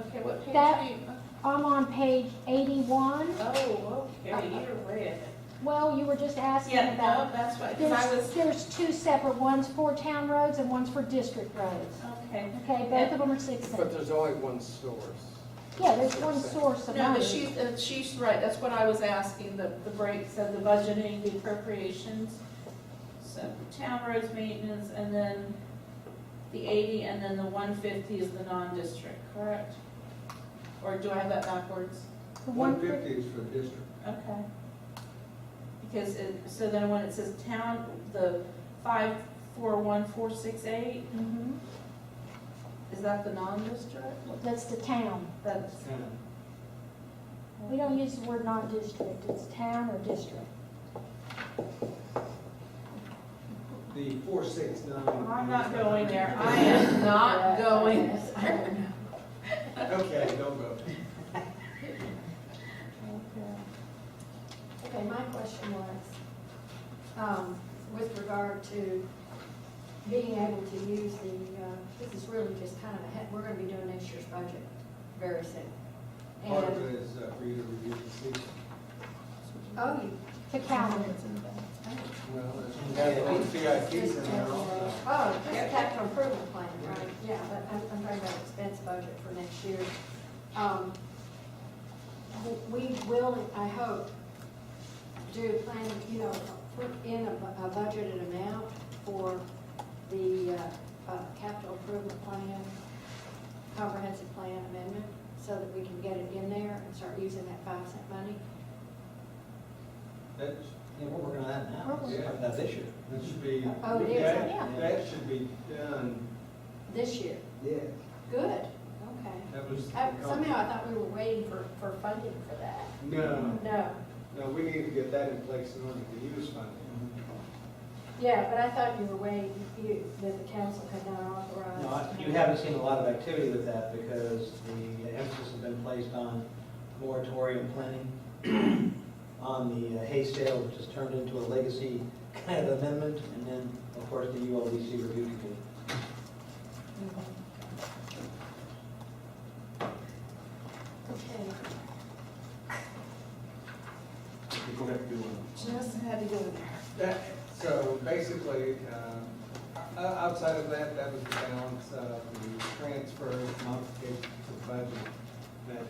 Okay, what page That- are you? I'm on page 81. Oh, okay, you're way ahead. Well, you were just asking Yeah, no, about, that's right, because I was, there's two separate, one's for town roads and one's for district roads. okay. Okay, both of them are 6 But cents. there's only one source. Yeah, there's one source of No, but money. she's right, that's what I was asking, the break said the budgeting, the appropriations. So town roads maintenance, and then the 80, and then the 150 is the non-district, correct? Or do I have that backwards? The 150 is for the district. Okay. Because so then when it says town, the 541468, Mhm. is that the non-district? That's the town. That's, We don't use the word non-district, it's town or district. The 469. I'm not going there, I am not going there. Okay, don't go. Okay, my question was, with regard to being able to use the, this is really just kind of we're gonna be doing next year's budget very soon. Part of And, it is for you to review the season. oh, you, The calendar. Well, there's all the CIPs just, in there also. oh, just a capital improvement plan, right? Yeah, but I'm talking about expense budget for next year. We will, I hope, do plan, put in a budgeted amount for the capital improvement plan, comprehensive plan amendment, so that we can get it in there and start using that 5-cent money. That's, yeah, we're working on that now. We're working on That this year. That should be. Oh, it is, that- yeah. That should be done, This year. yeah. Good, okay. That was. Somehow I thought we were waiting for funding for that. No, No, no, we need to get that in place in order to use funding. yeah, but I thought you were waiting, that the council had not authorized. No, you haven't seen a lot of activity with that because the emphasis has been placed on moratorium planning, on the hay sale, which has turned into a legacy kind of amendment, and then, of course, the ULDC review committee. Okay. You go back to, just had to go there. That, so basically, outside of that, that was the balance of the transfer modification to the budget that we're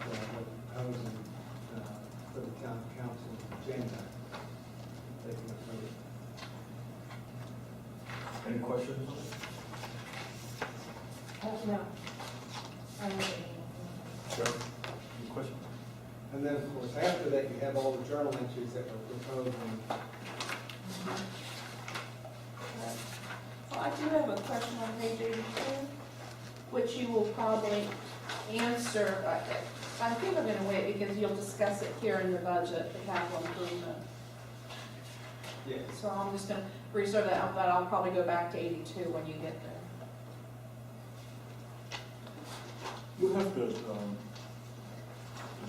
proposing for the town council agenda. Taking a vote. any questions? No. Sure. Any questions? And then, of course, after that, you have all the journal entries that were proposed. Well, I do have a question on page 82, which you will probably answer. I think I'm gonna wait because you'll discuss it here in the budget, the capital improvement. Yes. So I'm just gonna reserve that, but I'll probably go back to 82 when you get there. You have the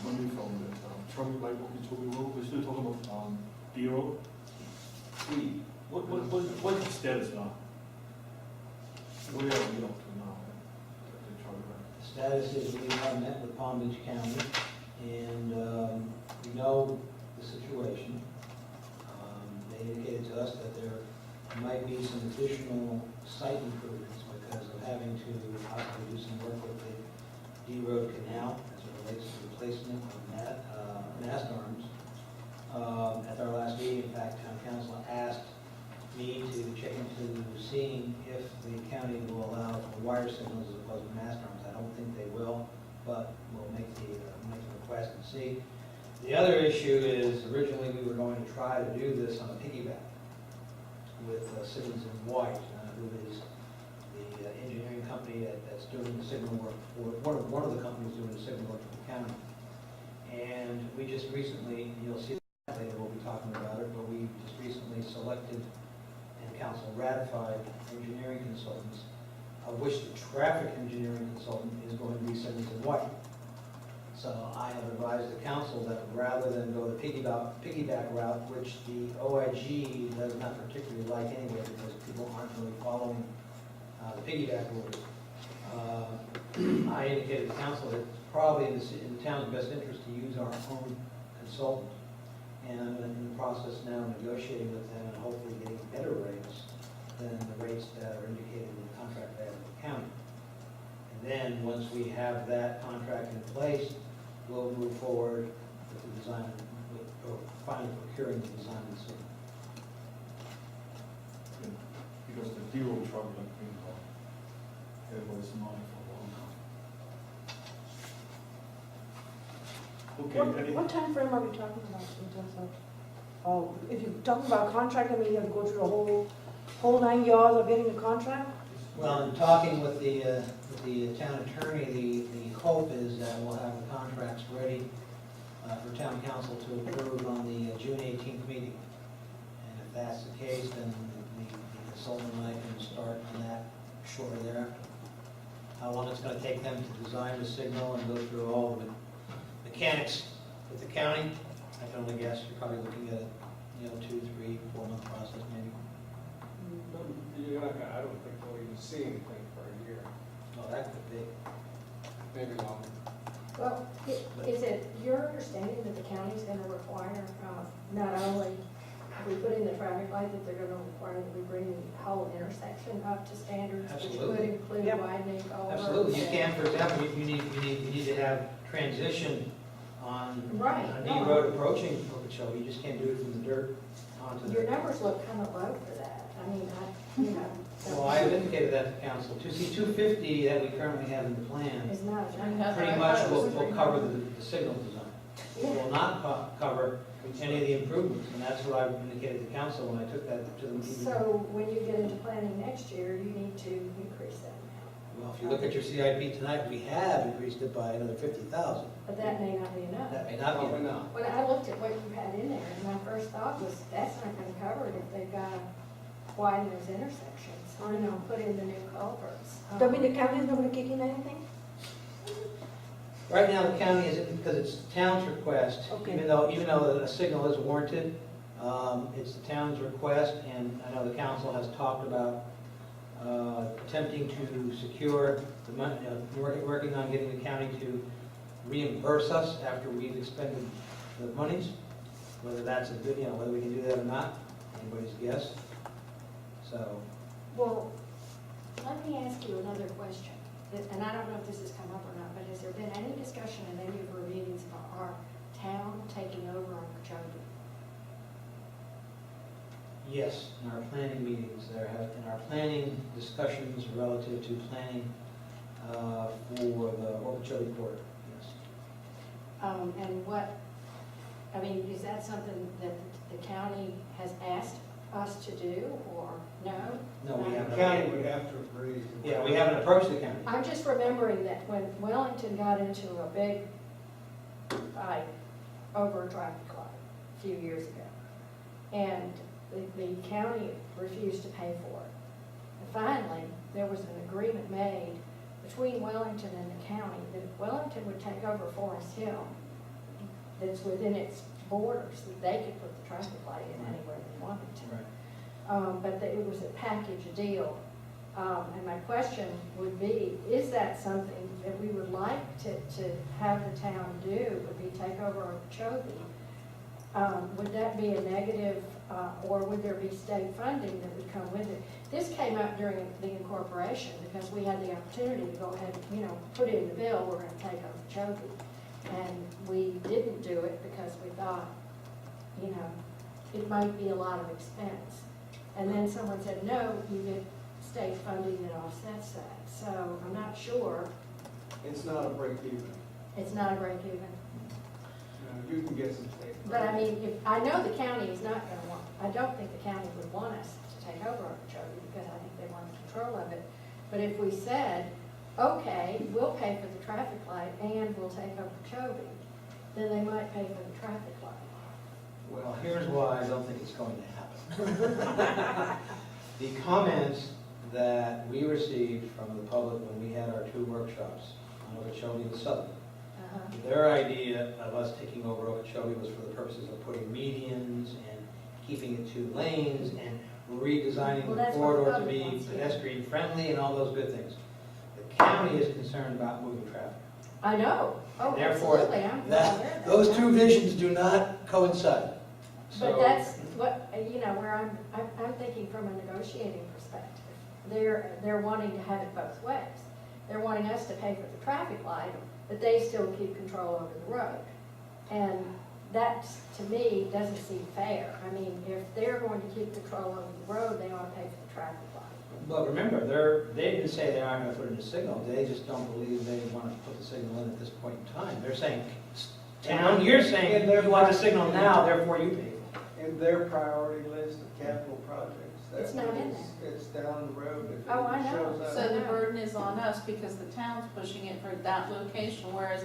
money from the Trump Light Okeechobee Road, we're still talking about D Road. What's the status now? Where are we up to now? The Charlie Light? The status is we have met with Palm Beach County, and we know the situation. They indicated to us that there might be some additional site improvements because of having to possibly do some work with the D Road Canal as it relates to replacement of mast arms. At our last meeting, in fact, town council asked me to check into seeing if the county will allow for wire signals as opposed to mast arms. I don't think they will, but we'll make the request and see. The other issue is originally we were going to try to do this on a piggyback with Simmons and White, who is the engineering company that's doing the signal work for, one of the companies doing the signal work for the county. And we just recently, you'll see later, we'll be talking about it, but we just recently selected and council ratified engineering consultants, of which the traffic engineering consultant is going to be Simmons and White. So I have advised the council that rather than go the piggyback route, which the OIG does not particularly like anyway, because people aren't really following the piggyback rules, I indicated to council that probably in the town's best interest to use our own consultant. And I'm in the process now of negotiating with them and hopefully getting better rates than the rates that are indicated in the contract they have with the county. And then, once we have that contract in place, we'll move forward with the design, or finally procuring the design and signal. Because the deal will trouble like being everybody's money for a long time. Okay, any, What time frame are we talking about in terms of, if you're talking about contract, I mean, you have to go through the whole 9 yards of getting the contract? Well, in talking with the town attorney, the hope is that we'll have the contracts ready for town council to approve on the June 18th meeting. And if that's the case, then the consultant and I can start on that shortly thereafter. How long it's gonna take them to design the signal and go through all the mechanics with the county, I can only guess. You're probably looking at a 2, 3, 4 month process maybe. You're not gonna, I don't think we'll even see anything for a year, Well, that could be. maybe longer. Well, is it your understanding that the county's gonna require, not only if we put in the traffic light, that they're gonna require that we bring the whole intersection up to standards, which could Absolutely. include Yep. widening over? Absolutely, you can, for example, you need to have transition on Right, a no. new road approaching Okeechobee. You just can't do it from the dirt onto Your the. numbers look kind of low for that. I mean, Well, I have indicated that to council. 250 that we currently have in the plan It's not. pretty much will cover the signal design. It will not cover any of the improvements, and that's what I indicated to council when I took that to the meeting. So when you get into planning next year, you need to increase that amount. Well, if you look at your CIP tonight, we have increased it by another 50,000. But that may not be enough. That may not be. Probably not. When I looked at what you had in there, and my first thought was, that's not gonna cover it if they've got to widen those intersections, put in the new culverts. I mean, the county is not gonna kick in anything? Right now, the county is, because it's the town's request, Okay. even though a signal is warranted, it's the town's request, and I know the council has talked about attempting to secure the money, working on getting the county to reimburse us after we've expended the monies. Whether that's a good, whether we can do that or not, anybody's guess. So, Well, let me ask you another question, and I don't know if this has come up or not, but has there been any discussion in any of our meetings about our town taking over on Okeechobee? yes, in our planning meetings, in our planning discussions relative to planning for the Okeechobee border, yes. And is that something that the county has asked us to do, or no? No, we The haven't. county would have to agree. Yeah, we haven't approached the county. I'm just remembering that when Wellington got into a big fight over a traffic light a few years ago, and the county refused to pay for it. And finally, there was an agreement made between Wellington and the county that if Wellington would take over Forest Hill, that's within its borders, that they could put the traffic light in anywhere they wanted to. Right. But that it was a package deal. And my question would be, is that something that we would like to have the town do, would be take over Okeechobee? Would that be a negative, or would there be state funding that would come with it? This came up during the incorporation because we had the opportunity to go ahead and, put in the bill, we're gonna take Okeechobee. And we didn't do it because we thought, it might be a lot of expense. And then someone said, no, you get state funding that offsets that. So I'm not sure, It's not a break even. it's not a break even. You can get some state. But I mean, I know the county is not gonna want, I don't think the county would want us to take over Okeechobee because I think they want control of it. But if we said, okay, we'll pay for the traffic light and we'll take Okeechobee, then they might pay for the traffic light. Well, here's why I don't think it's going to happen. The comments that we received from the public when we had our 2 workshops on Okeechobee and Sutton, their idea of us taking over Okeechobee was for the purposes of putting medians and keeping it 2 lanes and redesigning Well, the that's what the corridor to public be wants, yeah. pedestrian friendly and all those good things. The county is concerned about moving traffic. I know, Oh, Therefore, absolutely, I'm that- aware of Those that. two visions do not coincide. But So- that's what, where I'm thinking from a negotiating perspective. They're wanting to have it both ways. They're wanting us to pay for the traffic light, but they still keep control over the road. And that, to me, doesn't seem fair. I mean, if they're going to keep control over the road, they ought to pay for the traffic light. But remember, they didn't say they aren't gonna put in a signal, they just don't believe they wanna put the signal in at this point in time. They're saying, town, you're saying, you want the signal now, therefore you pay. In their priority list of capital projects. It's not in It's down the road if Oh, I it know. shows up. So the burden is on us because the town's pushing it for that location, whereas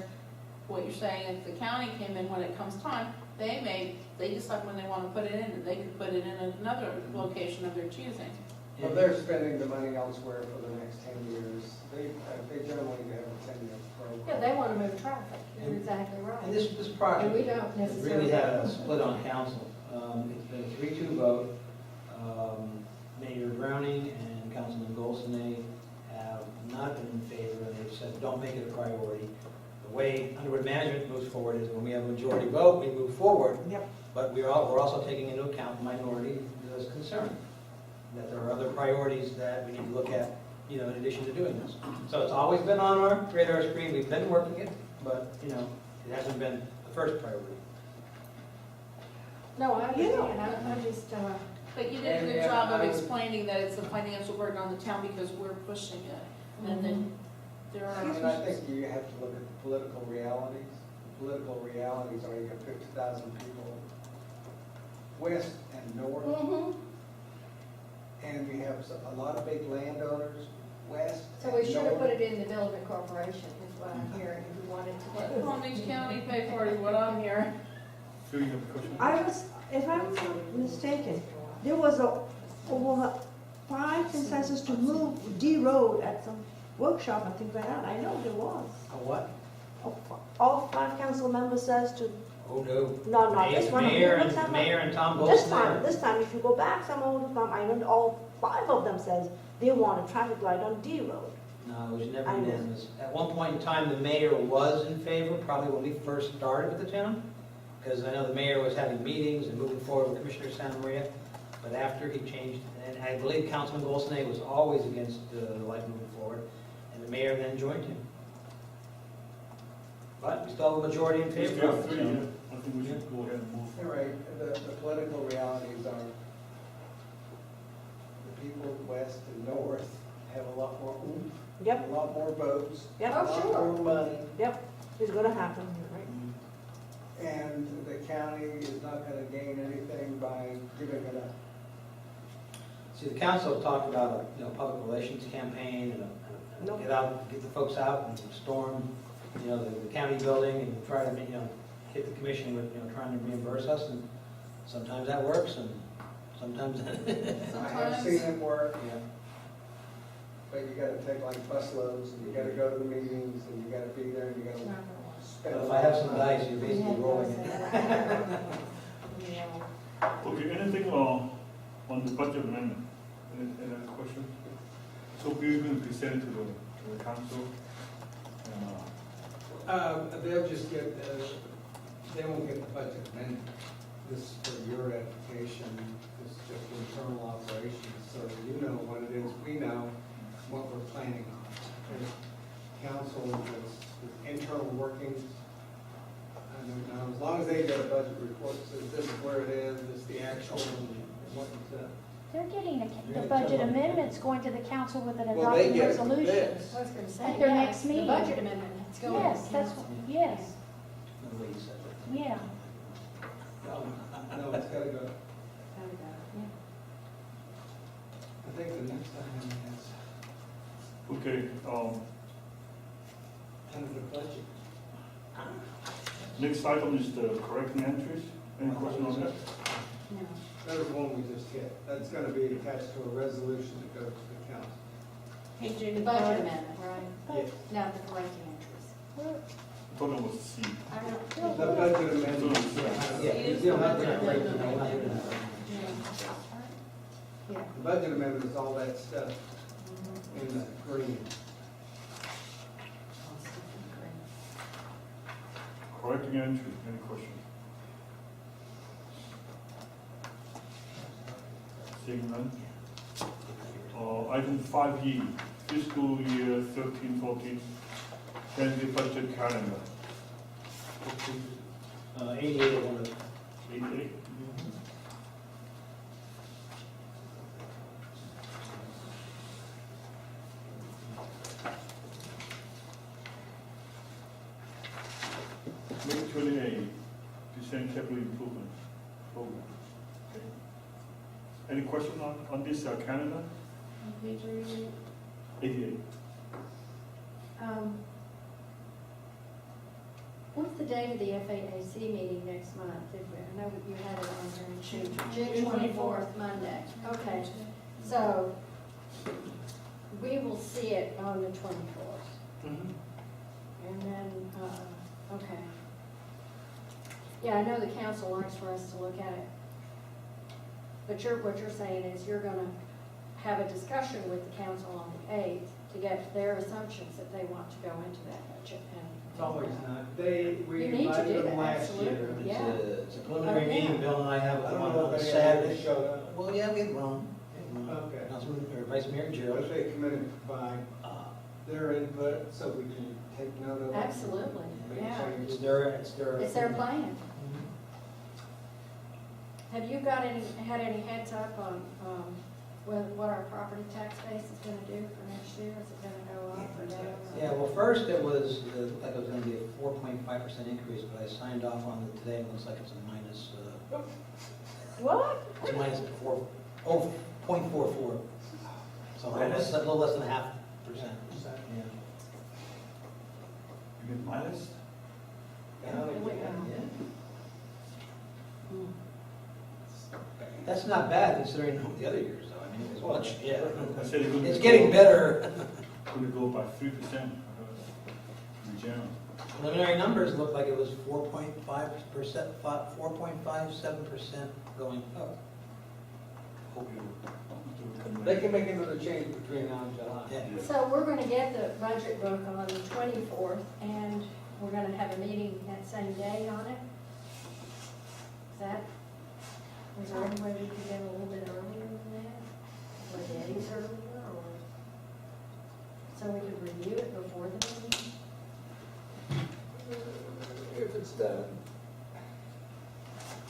what you're saying, if the county came in when it comes time, they decide when they want to put it in, and they could put it in another location of their choosing. Well, they're spending the money elsewhere for the next 10 years. They generally have a 10-year program. Yeah, they want to move traffic. You're exactly right. And this And project we don't necessarily. really had a split on council. It's been a 3-2 vote. Mayor Browning and Councilman Golsonay have not been in favor. They've said, don't make it a priority. The way Underwood Management moves forward is when we have a majority vote, we move forward. Yep. But we're also taking into account the minority that's concerned, that there are other priorities that we need to look at, in addition to doing this. So it's always been on our radar screen, we've been working it, but, it hasn't been the first priority. No, I understand. I'm just, But you did a good And job of I- explaining that it's a financial burden on the town because we're pushing it. And then there And are, I think you have to look at the political realities. The political realities are you got 50,000 people west and north, mhm. and we have a lot of big landowners west So we and should have put north. it in the bill of incorporation, is what I'm hearing, if we wanted let to. Palm Beach County pay for it is what I'm hearing. Phil, you have a question? I was, if I'm not mistaken, there was over 5 consensus to move D Road at some workshop and things like that. I know there was. A what? All 5 council members says to, Oh, no. no, not this one. Mayor What's that one? Mayor and Tom This Golsonay. time, if you go back some old time, I know all 5 of them says they want a traffic light on D Road. No, it was never I know. unanimous. At one point in time, the mayor was in favor, probably when we first started with the town, because I know the mayor was having meetings and moving forward with Commissioner Santa Maria, but after he changed, and I believe Councilman Golsonay was always against the light moving forward, and the mayor then joined him. But we still have a majority in We favor still of have it. 3, so- yeah. I think we should go ahead and move. All right, the political realities are the people west and north have a lot more oomph, Yep, a lot more votes, a yep, Oh, lot sure. more money. it's gonna happen, right? And the county is not gonna gain anything by giving it up. See, the council talked about a, public relations campaign and Nope. get the folks out and storm, the county building and try to, hit the commission with, trying to reimburse us, and sometimes that works, and sometimes, I have seen it work, but you gotta take like busloads, and you gotta go to the meetings, and you gotta be there, and you gotta spend. But if I have some dice, you're basically rolling it. Okay, anything on the budget amendment? Any other questions? So we're going to present it to the council. And, They'll just get, they won't get the budget amendment. This is for your edification, this is just internal operations, so you know what it is, we know what we're planning on. There's council, there's internal workings. I don't know, as long as they get a budget report, says this is where it is, this is the actual, and what it's, They're getting the budget amendments going to the council with an Well, they adopted get resolution. this. I was gonna say, At their yeah, next the meeting. budget amendment, it's going. Yes, that's, yes, The way you said it. yeah. No, it's gotta go. I think the next time is okay, under the budget. next item is the correcting entries. Any question on that? That was the one we just hit. That's gonna be attached to a resolution that goes to the council. Hey, The Judy, budget amendment, right? Yes. Not the correcting entries. I thought it was C. I don't. The budget amendment. Yeah, you don't have to have it, no, not doing that. Yeah. The budget amendment is all that stuff in the green. correcting an entry, any questions? Seeing none. Item 5E, fiscal year 13-14, tentative budget calendar. 88 I want to 88. May 28, percent capital improvement program. Okay. Any question on this calendar? On page 88. What's the date of the FAAC meeting next month? I know you had it on there, June 24th, Monday. Okay, so we will see it on the 24th. And then, okay. Yeah, I know the council likes for us to look at it. But what you're saying is you're gonna have a discussion with the council on the 8th to get their assumptions that they want to go into that budget. It's always not, we You need to invited do them that, last year. absolutely. Yeah. It's a preliminary Oh, yeah. meeting, Bill and I have I don't one know on if any Saturday. showed up. Well, yeah, we had one. Okay. Councilman, or Vice Mayor But Gerald. they committed to provide their input so we can take note of it. Absolutely, Make yeah. changes. It's their. It's their plan. Have you had any heads up on, what our property tax base is gonna do for next year? Is it gonna go up or down? Yeah, well, first it was, like it was gonna be a 4.5% increase, but I signed off on it today, it looks like it's a minus, What? it's minus 0.44. So a little less than 0.5%. Yeah. You mean minus? That's not bad considering the other years, though. I mean, it's much, yeah. I said it would It's go- getting better. Gonna go by 3% in general. Preliminary numbers look like it was 4.5%, 4.57% going up. Hope you. They can make another change between now and July. Yeah. So we're gonna get the budget book on the 24th, and we're gonna have a meeting that same day on it? Is there any way we could get a little bit earlier than that? Or days earlier, or, so we could review it before the meeting? If it's done.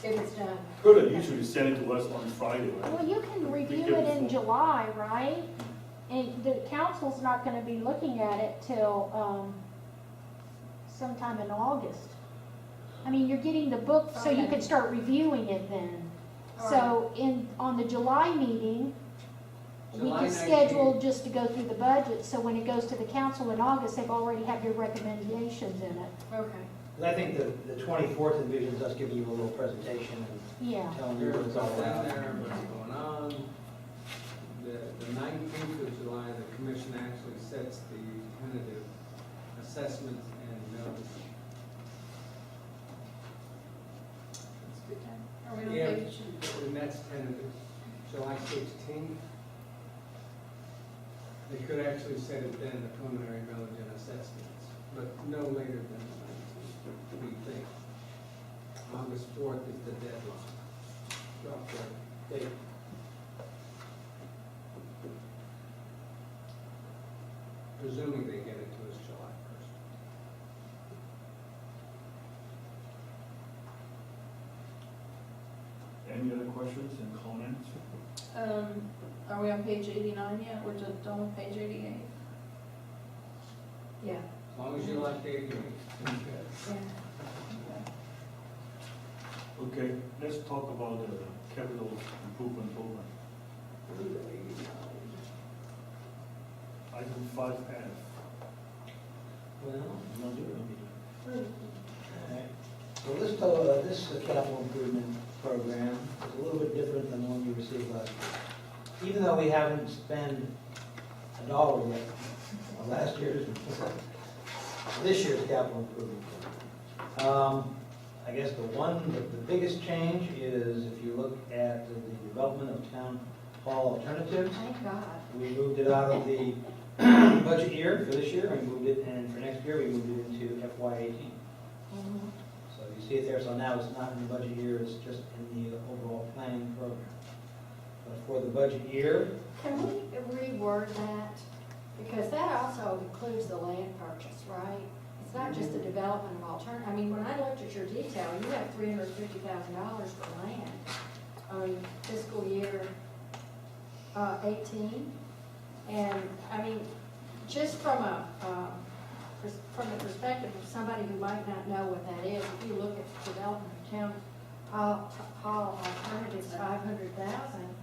If it's done. Could have usually send it to us on Friday, right? Well, you can review it in July, right? And the council's not gonna be looking at it till, sometime in August. I mean, you're getting the book, so you Okay. can start reviewing it then. All So on the July meeting, we July can 19th. schedule just to go through the budget, so when it goes to the council in August, they've already have your recommendations in it. Okay. I think the 24th envisions us giving you a little presentation and Yeah. telling you what There's it's all all down about. there, what's going on. The 19th of July, the commission actually sets the tentative assessments and notes. Are we on Yeah, page? and that's tentative, July 16th. They could actually set it then, the preliminary millage and assessments, but no later than the 19th, we think. August 4th is the deadline. Drop the date. Presuming they get it to us July 1st. Any other questions and comments? Are we on page 89 yet? We're just done with page 88? Yeah, As long as you like Dave, yeah. Okay, let's talk about the capital improvement program. Item 5F. Well, you want to do it? Alright. So this capital improvement program is a little bit different than the one you received last year. Even though we haven't spent a dollar yet on last year's, this year's capital improvement. I guess the biggest change is if you look at the development of town hall alternatives. Thank God. We moved it out of the budget year for this year, we moved it, and for next year, we moved it into FY18. see it there, so now it's not in the budget year, it's just in the overall planning program. But for the budget year, Can we reword that? Because that also includes the land purchase, right? It's not just the development of alternative, I mean, when I looked at your detail, you have $350,000 for land on fiscal year 18. And, I mean, just from the perspective of somebody who might not know what that is, if you look at the development of town hall alternatives, 500,000,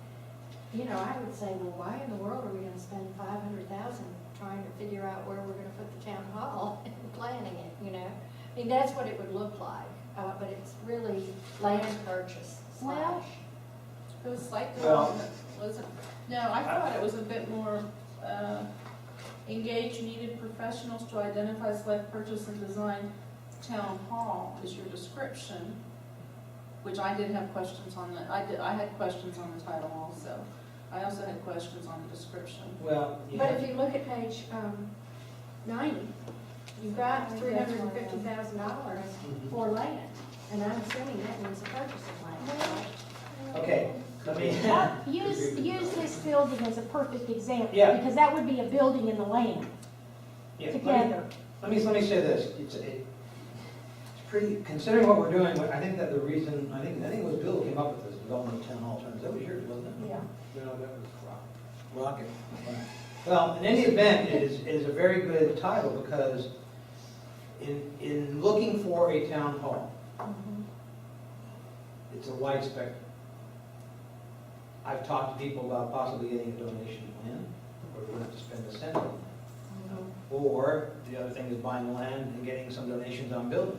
you know, I would say, well, why in the world are we gonna spend 500,000 trying to figure out where we're gonna put the town hall and planning it, you know? I mean, that's what it would look like, but it's really land purchase Well- / It was site Well- development, wasn't, no, I thought it was a bit more, engage needed professionals to identify, select, purchase, and design town hall is your description, which I did have questions on I had questions on the title also. I also had questions on the description. well, you But have, if you look at page 90, you've got $350,000 for land, and I'm assuming that means the purchase of land. okay, let me. Use this building as a perfect example. Yeah. Because that would be a building in the land Yeah, together. Let me say this, it's pretty, considering what we're doing, I think that the reason, I think it was Bill who came up with this development of town hall terms, that was yours, wasn't it? Yeah. No, that was wrong. Rocket. Well, in any event, it is a very good title because in looking for a town hall, it's a wide spectrum. I've talked to people about possibly getting a donation of land, or we wouldn't have to spend a cent on it. Or the other thing is buying land and getting some donations on building.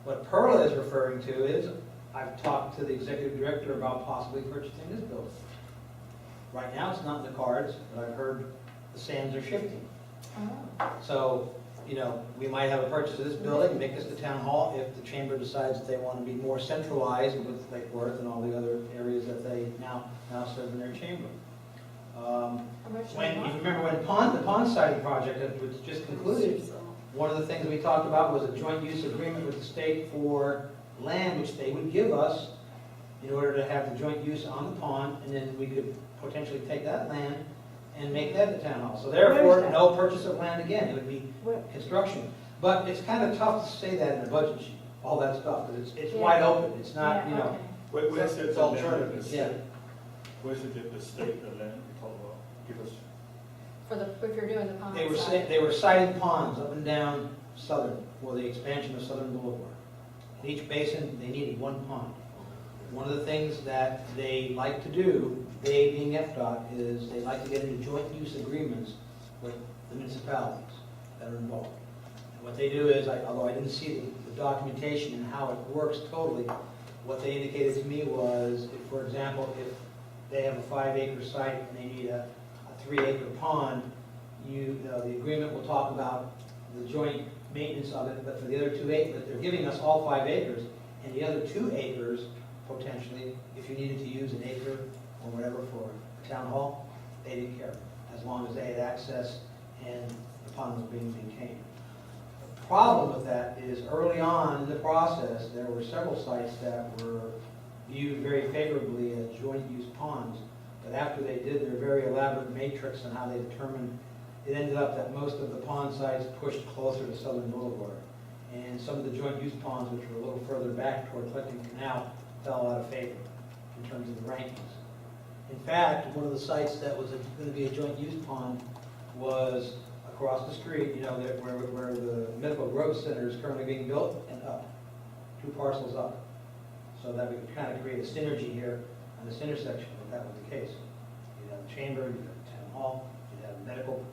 What Perla is referring to is, I've talked to the executive director about possibly purchasing this building. Right now, it's not in the cards, but I've heard the sands are shifting. So, you know, we might have a purchase of this building, make this the town hall, if the chamber decides that they want to be more centralized with Lake Worth and all the other areas that they now serve in their chamber. How much do When, you you want? remember when the pond siding project that was just concluded, one of the things we talked about was a joint use agreement with the state for land, which they would give us in order to have the joint use on the pond, and then we could potentially take that land and make that the town hall. So therefore, Where's that? no purchase of land again, it would be Where- construction. But it's kind of tough to say that in a budget sheet, all that stuff, because it's Yeah. wide open, it's not, Yeah, you know. okay. Where's it It's the land, alternatives, yeah. where's it the state, the land you talk about? Give us. For the, if you're doing the pond They were side. they were citing ponds up and down Southern for the expansion of Southern Boulevard. In each basin, they needed one pond. One of the things that they like to do, they being FDOT, is they like to get into joint use agreements with the municipalities that are involved. And what they do is, although I didn't see the documentation and how it works totally, what they indicated to me was, if, for example, if they have a 5-acre site and they need a 3-acre pond, the agreement will talk about the joint maintenance of it, but for the other 2 acres, but they're giving us all 5 acres, and the other 2 acres, potentially, if you needed to use an acre or whatever for a town hall, they didn't care, as long as they had access and the pond was being maintained. The problem with that is early on in the process, there were several sites that were viewed very favorably as joint use ponds, but after they did their very elaborate matrix on how they determined, it ended up that most of the pond sites pushed closer to Southern Boulevard. And some of the joint use ponds, which were a little further back toward Clifton Canal, fell out of favor in terms of the rankings. In fact, one of the sites that was going to be a joint use pond was across the street, you know, where the Medical Growth Center is currently being built, and up, 2 parcels up. So that we could kind of create a synergy here on this intersection, if that was the case. You'd have a chamber, you'd have a town hall, you'd have medical.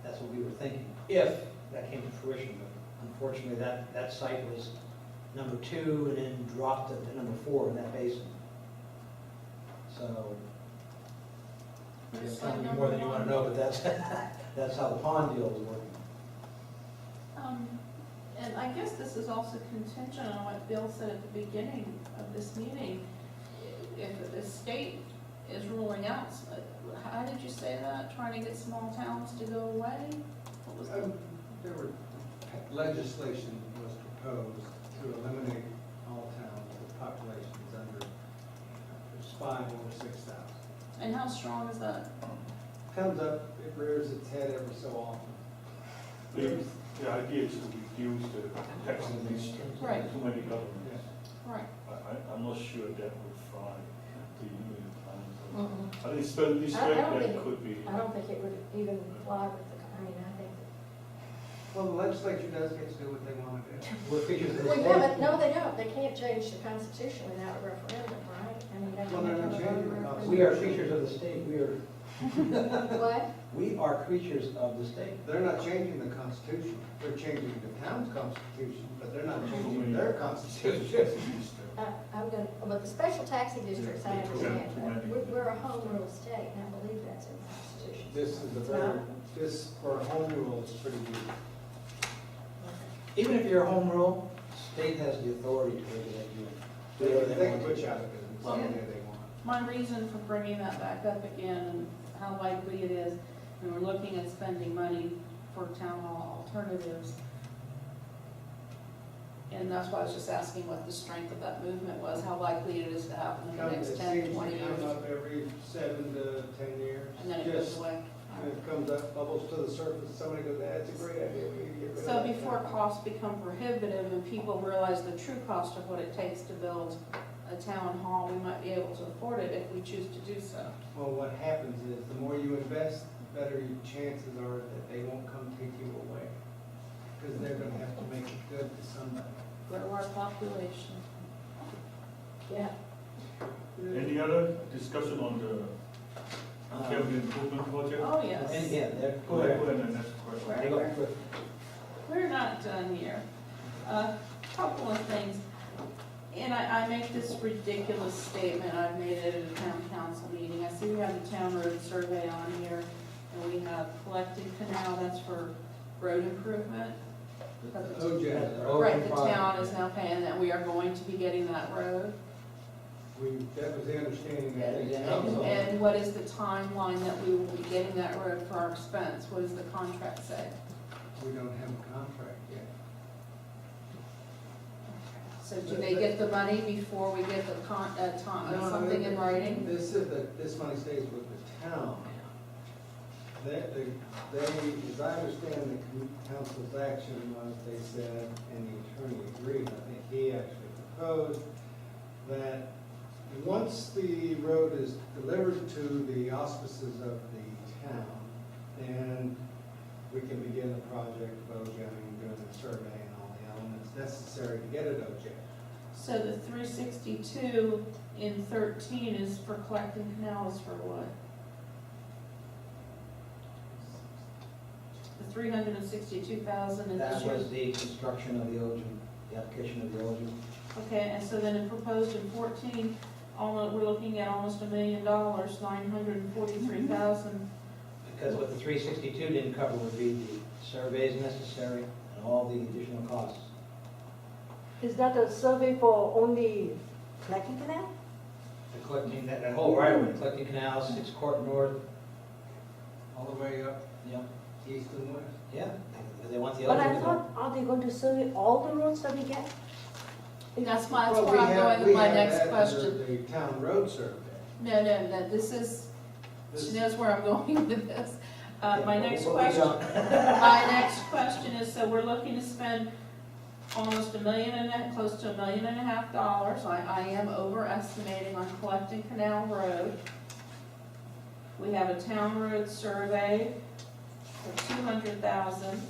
That's what we were thinking, if that came to fruition. But unfortunately, that site was number 2 and then dropped to number 4 in that basin. So, maybe I'm telling you more than you want to know, but that's how the pond deal was working. And I guess this is also contingent on what Bill said at the beginning of this meeting. If the state is ruling out, how did you say that? Trying to get small towns to go away? What was the? There were, legislation was proposed to eliminate 5 or 6,000. And how strong is that? Comes up, it rears its head every so often. The idea is to reduce the tax increase Right. too many governments. Yeah. Right. I'm not sure that would fly to you in time. Mm-mm. At least, at least I don't that think- could be. I don't think it would even fly with the, I mean, I think. Well, the legislature does get to do what they want to do. We're creatures of the Well, state. yeah, but no, they don't. They can't change the Constitution without a referendum, right? I mean, they Well, they're not can't have a changing the referendum. We are creatures of the state. What? We are creatures of the state. They're not changing the Constitution. They're changing the town's Constitution, but they're not changing their Constitution. I'm gonna, but the special taxing districts, I understand, Too but many. we're a home rule state, and I believe that's in the Constitution. This is the very, this for a home rule is pretty deep. Even if you're a home rule, state has the authority to regulate you. Do whatever They they can want put you to. out of business Well, any day they want. My reason for bringing that back up again and how likely it is, and we're looking at spending money for town hall alternatives. And that's why I was just asking what the strength of that movement was, how likely it is to happen in the It next seems 10, to 20 come years. up every 7 to 10 years. And then it goes Just- away. and it comes up, bubbles to the surface, somebody goes, that's a great idea, we need to get rid of So that. before costs become prohibitive and people realize the true cost of what it takes to build a town hall, we might be able to afford it if we choose to do so. Well, what happens is, the more you invest, the better your chances are that they won't come take you away. Because they're gonna have to make it good to somebody. Grow our population. Yeah. Any other discussion on the capital improvement project? Oh, yes. And yeah, they're. Go ahead, and next question. Right. We're not done here. A couple of things. And I make this ridiculous statement, I've made it at a town council meeting. I see we have the town road survey on here, and we have collecting canal, that's for road improvement. OJ, Right, the town is now paying that, we are going to be getting that road. that was the understanding Yeah, that the yeah. council. And what is the timeline that we will be getting that road for our expense? What does the contract say? We don't have a contract yet. So do they get the money before we get the something in writing? This money stays with the town. They, as I understand the council's action was, they said, and the attorney agreed, I think he actually proposed, that once the road is delivered to the auspices of the town, then we can begin the project of OJ and doing the survey and all the elements necessary to get it OJ. So the 362 in 13 is for collecting canals for what? The 362,000 in this That year? was the construction of the OJ, the application of the OJ. Okay, and so then in proposed in 14, we're looking at almost $1 million, 943,000. Because what the 362 didn't cover would be the surveys necessary and all the additional costs. Is that a survey for only collecting canal? The collecting, that whole right of way, collecting canals, 6 Court North, All the way up yeah, east and west. yeah, they want the But I OJ. thought, are they going to survey all the roads that we get? That's where Well, we I'm have- going with my next We have question. that under the town road survey. No, this is, she This- knows where I'm going with this. My Yeah, next but we question, don't. my next question is, so we're looking to spend almost close to $1.5 million. I am overestimating on collecting Canal Road. We have a town road survey for $200,000.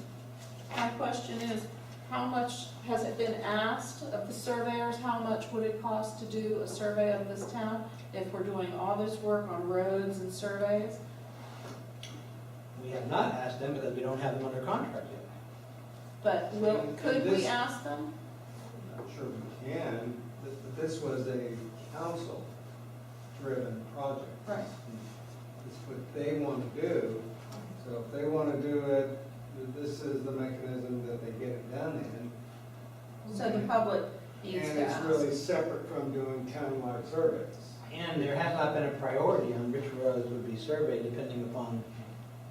My question is, how much has it been asked of the surveyors? How much would it cost to do a survey of this town if we're doing all this work on roads and surveys? We have not asked them because we don't have them under contract yet. But could we This- ask them? I'm not sure we can, but this was a council-driven project. Right. It's what they want to do, so if they want to do it, this is the mechanism that they get it done in. So the public needs And to it's ask. really separate from doing townwide surveys. And there has not been a priority on which roads would be surveyed depending upon,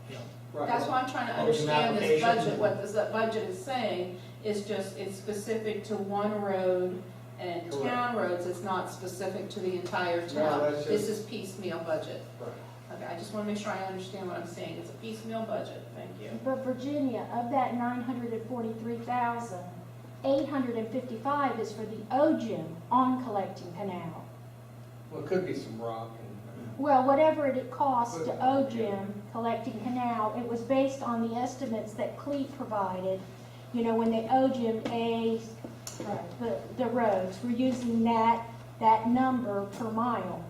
you know, That's why I'm trying to Open understand this applications. budget. What this budget is saying is just, it's specific to one road And Correct. town roads, it's not specific to the entire No, town. that's This just- is piecemeal budget. Right. Okay, I just want to make sure I understand what I'm saying. It's a piecemeal budget, thank you. But Virginia, of that 943,000, 855 is for the OGIM on Collecting Canal. Well, it could be some rock and. Well, whatever it costs to OGIM Collecting Canal, it was based on the estimates that CLEAT provided. You know, when they OGIM the roads, we're using that number per mile.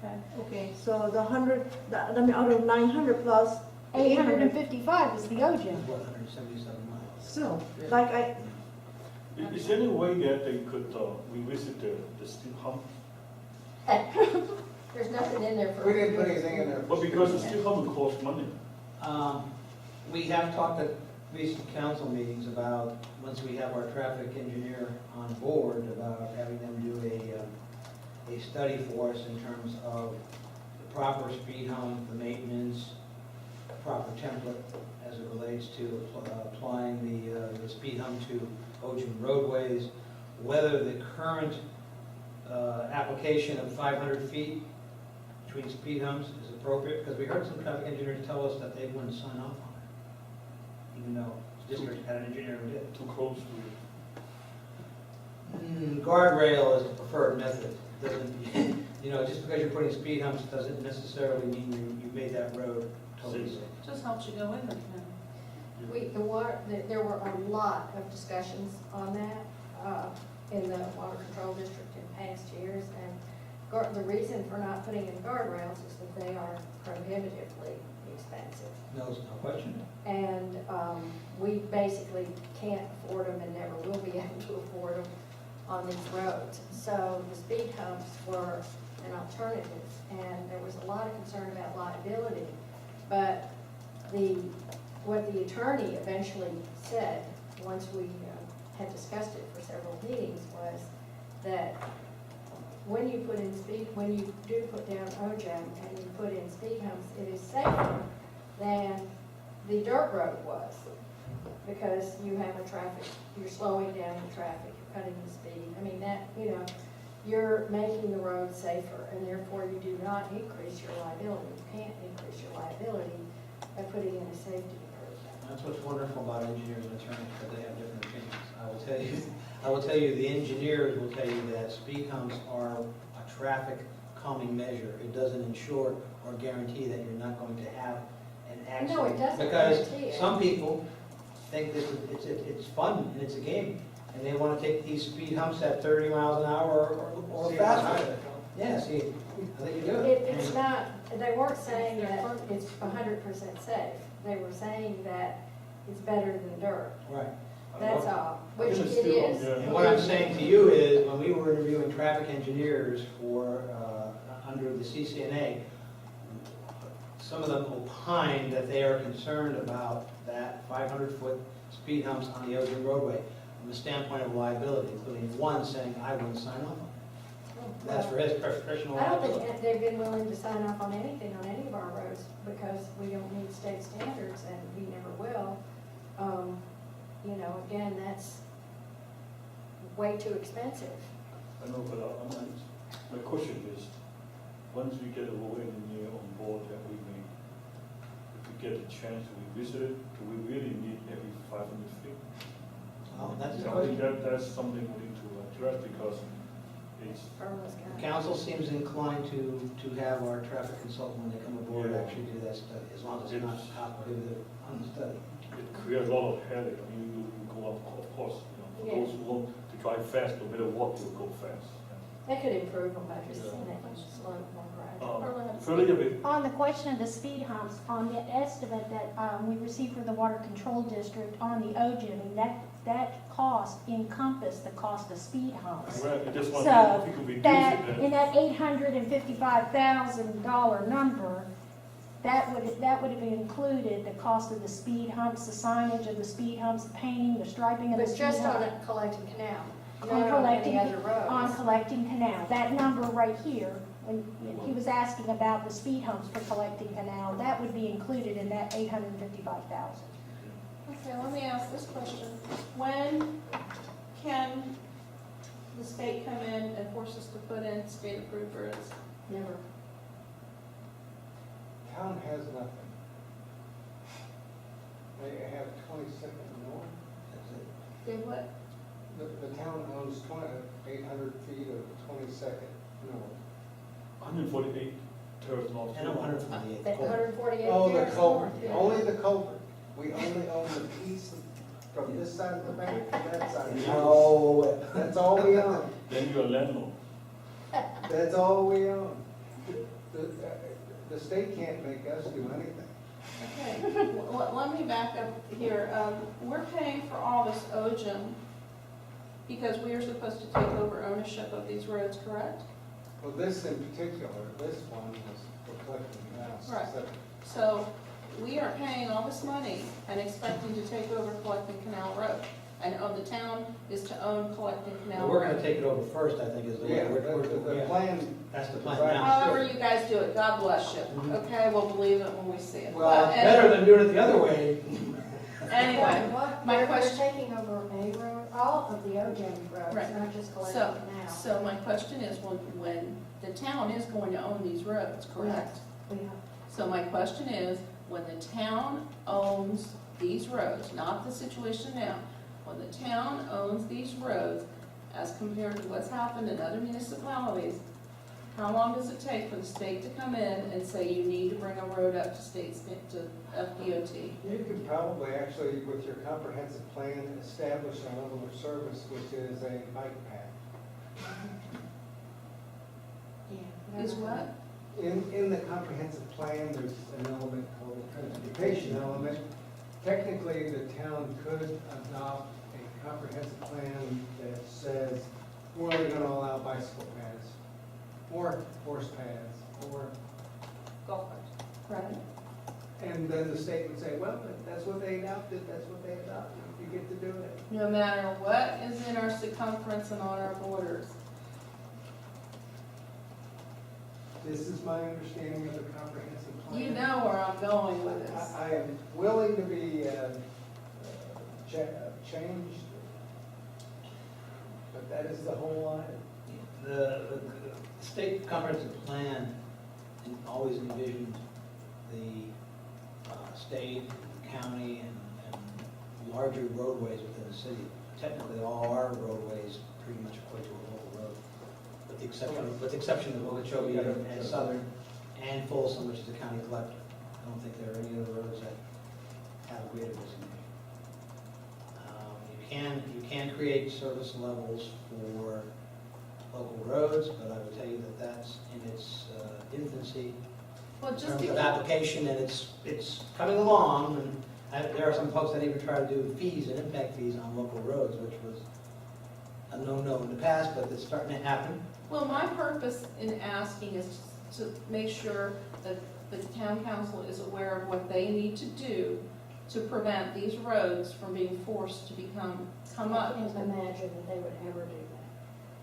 Okay. Okay, so the 100, I mean, out of 900 plus 855 is the OGIM. 177 miles. still, like Is there any way that they could revisit the steel hump? There's nothing in there for. We didn't put anything in there. Well, because the steel hump will cost money. We have talked at recent council meetings about, once we have our traffic engineer on board, about having them do a study for us in terms of the proper speed hump, the maintenance, proper template as it relates to applying the speed hump to OGIM roadways, whether the current application of 500 feet between speed humps is appropriate, because we heard some traffic engineers tell us that they wouldn't sign off on it, even though the district had an engineer who did. Too close to Guardrail is the preferred method. Doesn't, just because you're putting speed humps doesn't necessarily mean you made that road totally safe. Just helps you go in there, Ken. There were a lot of discussions on that in the water control district in past years, and the reason for not putting in guardrails is that they are prohibitively expensive. No question. And we basically can't afford them and never will be able to afford them on these roads. So the speed humps were an alternative, and there was a lot of concern about liability. But what the attorney eventually said, once we had discussed it for several meetings, was that when you do put down OGIM and you put in speed humps, it is safer than the dirt road was, because you have you're slowing down the traffic, you're cutting the speed. I mean, you're making the road safer, and therefore you do not increase your liability. You can't increase your liability by putting in a safety improvement. That's what's wonderful about engineers and attorneys, that they have different opinions. I will tell you, the engineers will tell you that speed humps are a traffic calming measure. It doesn't ensure or guarantee that you're not going to have an accident. No, it doesn't Because guarantee it. some people think it's fun and it's a game, and they want to take these speed humps at 30 miles an hour or See how high faster. they go. Yeah, see, I think you do it. It's not, they weren't saying that it's 100% safe. They were saying that it's better than dirt. Right. That's all, which think it it's still- is. yeah. And what I'm saying to you is, when we were interviewing traffic engineers for, under the CCNA, some of them opined that they are concerned about that 500-foot speed humps on the OGIM roadway from the standpoint of liability, including one saying, I wouldn't sign off on it. That's for his professional I don't liability. think they've been willing to sign off on anything on any of our roads, because we don't meet state standards, and we never will. Again, that's way too expensive. I know, but my question is, once we get a road engineer on board, that if we get a chance to revisit it, do we really need every 500 feet? Well, that's the I question. think that's something we need to address, because it's, Irma's got it. Council seems inclined to have our traffic consultant, when they come aboard, Yeah. actually do that study, as long as it's not cost prohibitive on the study. it creates a lot of headache. I mean, you go up, of course, for Yeah. those who want to drive fast, no matter what, you'll go fast. They could improve them by just saying they can slow it more gradually. Further, a bit, On the question of the speed humps, on the estimate that we received from the Water Control District on the OGIM, that cost encompassed the cost of speed humps. right, I just want So, to, if you could reduce That, it, in that $855,000 number, that would have included the cost of the speed humps, the signage of the speed humps, the painting, the striping of the But speed just on hump. a collecting canal, On not on collecting, any other on roads. collecting canal. That number right here, when he was asking about the speed humps for collecting canal, that would be included in that $855,000. Okay, let me ask this question. When can the state come in and force us to put in state-approved roads? Never. Town has nothing. They have 22nd North. They what? The town owns 800 feet of 22nd North. 148 turf north. And 148. That 148 Oh, the years. culvert, Yeah. only the culvert. We only own the piece from this side of the bank to that side. No. That's all we own. Then you're a landlord. That's all we own. The state can't make us do anything. Okay, let me back up here. We're paying for all this OGM because we are supposed to take over ownership of these roads, correct? Well, this in particular, this one was for collecting gas. Right. So we are paying all this money and expecting to take over Collecting Canal Road. And the town is to own Collecting Canal Well, we're gonna Road. take it over first, I think, is the way Yeah, we're, the plan, that's the plan Right. now. However you guys do it, God bless you. Mhm. Okay, we'll believe it when we see it. Well, But Better than doing it the other way. Anyway, What, my we're question- taking over a road, all of the OGM roads, Right. not just Collecting so, Canal. so my question is, when the town is going to own these roads, correct? We have- So my question is, when the town owns these roads, not the situation now, when the town owns these roads, as compared to what's happened in other municipalities, how long does it take for the state to come in and say you need to bring a road up to to FDOT? you could probably actually, with your comprehensive plan, establish a level of service, which is a bike path. Yeah. Is what? In the comprehensive plan, there's an element called the transportation element. Technically, the town could adopt a comprehensive plan that says, we're only gonna allow bicycle paths, or horse paths, or, Golf carts. Right. and then the state would say, well, if that's what they adopted, that's what they adopted, you get to do it. No matter what is in our circumference and on our borders. This is my understanding of the comprehensive plan. You know where I'm going with this. I am willing to be changed, but that is the whole line. The state comprehensive plan always envisioned the state, county, and larger roadways within the city. Technically, all our roadways pretty much equate to a local road, with the exception of Okeechobee and Southern and Folsom, which is the county collector. I don't think there are any other roads that have a greater designation. You can create service levels for local roads, but I would tell you that that's in its infancy Well, in just terms to of application, and it's coming along, and there are some folks that even try to do fees and impact fees on local roads, which was a no-no in the past, but it's starting to happen. Well, my purpose in asking is to make sure that the town council is aware of what they need to do to prevent these roads from being forced to come I up. can't imagine that they would ever do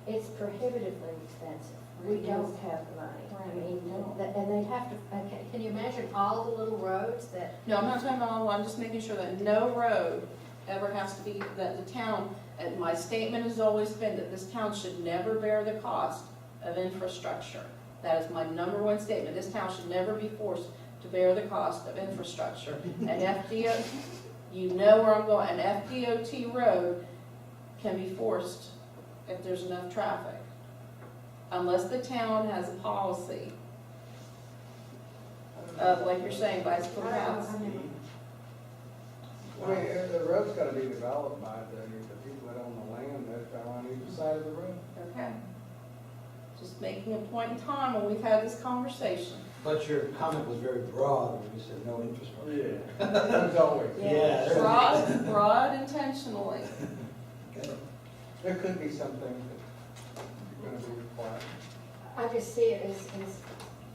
that. It's prohibitively expensive. We It don't is. have the money. I Right. mean, and they'd have to, okay, can you imagine all the little roads that, No, I'm not talking about all, I'm just making sure that no road ever has to be, that the town, and my statement has always been that this town should never bear the cost of infrastructure. That is my number one statement. This town should never be forced to bear the cost of infrastructure. And FDOT, you know where I'm going, an FDOT road can be forced if there's enough traffic. Unless the town has a policy of, like you're saying, bicycle paths. I mean, I mean, the road's gotta be developed by the people that own the land that are on either side of the road. Okay. Just making a point in time when we've had this conversation. But your comment was very broad, when you said no infrastructure. As always. Yeah. there's- Broad intentionally. Okay. There could be something that's gonna be required. I just see it as,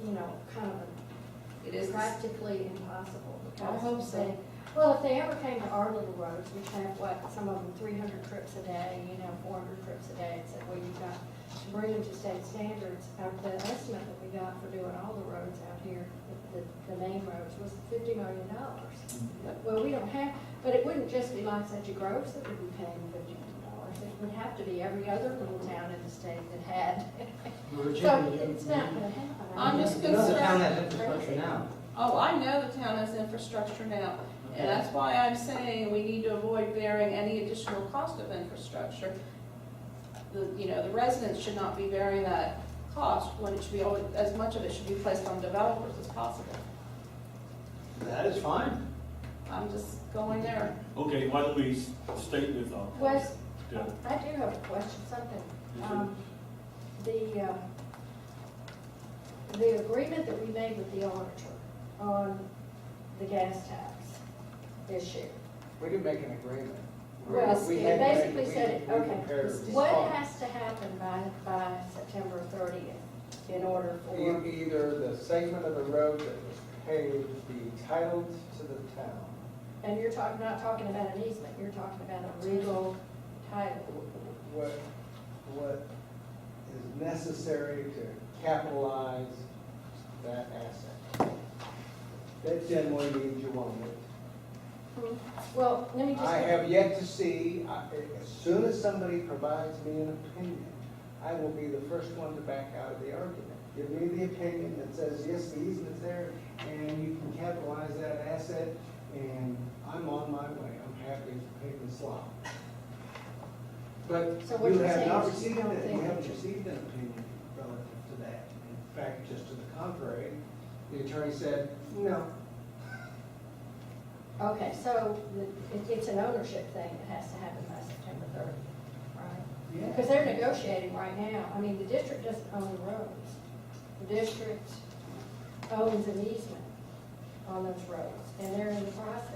you know, kind of It is, practically impossible. I hope so. They- Well, if they ever came to our little roads, which have what, some of them 300 trips a day, 400 trips a day, and said, well, you've got to bring them to state standards. The estimate that we got for doing all the roads out here, the main roads, was $50 million. Well, we don't have, but it wouldn't just be like such a Groves that would be paying $50 million. towns. It would have to be every other little town in the state that had. So Virginia, it's not gonna happen. I'm just you know the town has Crazy. infrastructure now. Oh, I know the town has infrastructure now, and that's why I'm saying we need to avoid bearing any additional cost of infrastructure. The residents should not be bearing that cost when it should be, as much of it should be placed on developers as possible. That is fine. I'm just going there. Okay, why don't we state with, Wes, yeah. I do have a question, something. The agreement that we made with the auditor on the gas tax issue, We didn't make an agreement. well, We it had to make- basically we- said, we okay, compared what response. has to happen by September 30th in order for, Either the segment of the road that was paved be titled to the town. and you're not talking about an easement, you're talking about a legal title. What is necessary to capitalize that asset. That generally means you own it. Well, let me just. I have yet to see, as soon as somebody provides me an opinion, I will be the first one to back out of the argument. Give me the opinion that says, yes, the easement's there, and you can capitalize that asset, and I'm on my way. I'm happy to pay the slot. But So what you you're have saying not is you received don't it, you think- haven't received an opinion relative to that. In fact, just to the contrary, the attorney said, no. Okay, so it's an ownership thing that has to happen by September 30th, right? Because they're negotiating right now. I mean, the district doesn't own roads. The district owns an easement on those roads, and they're in the process.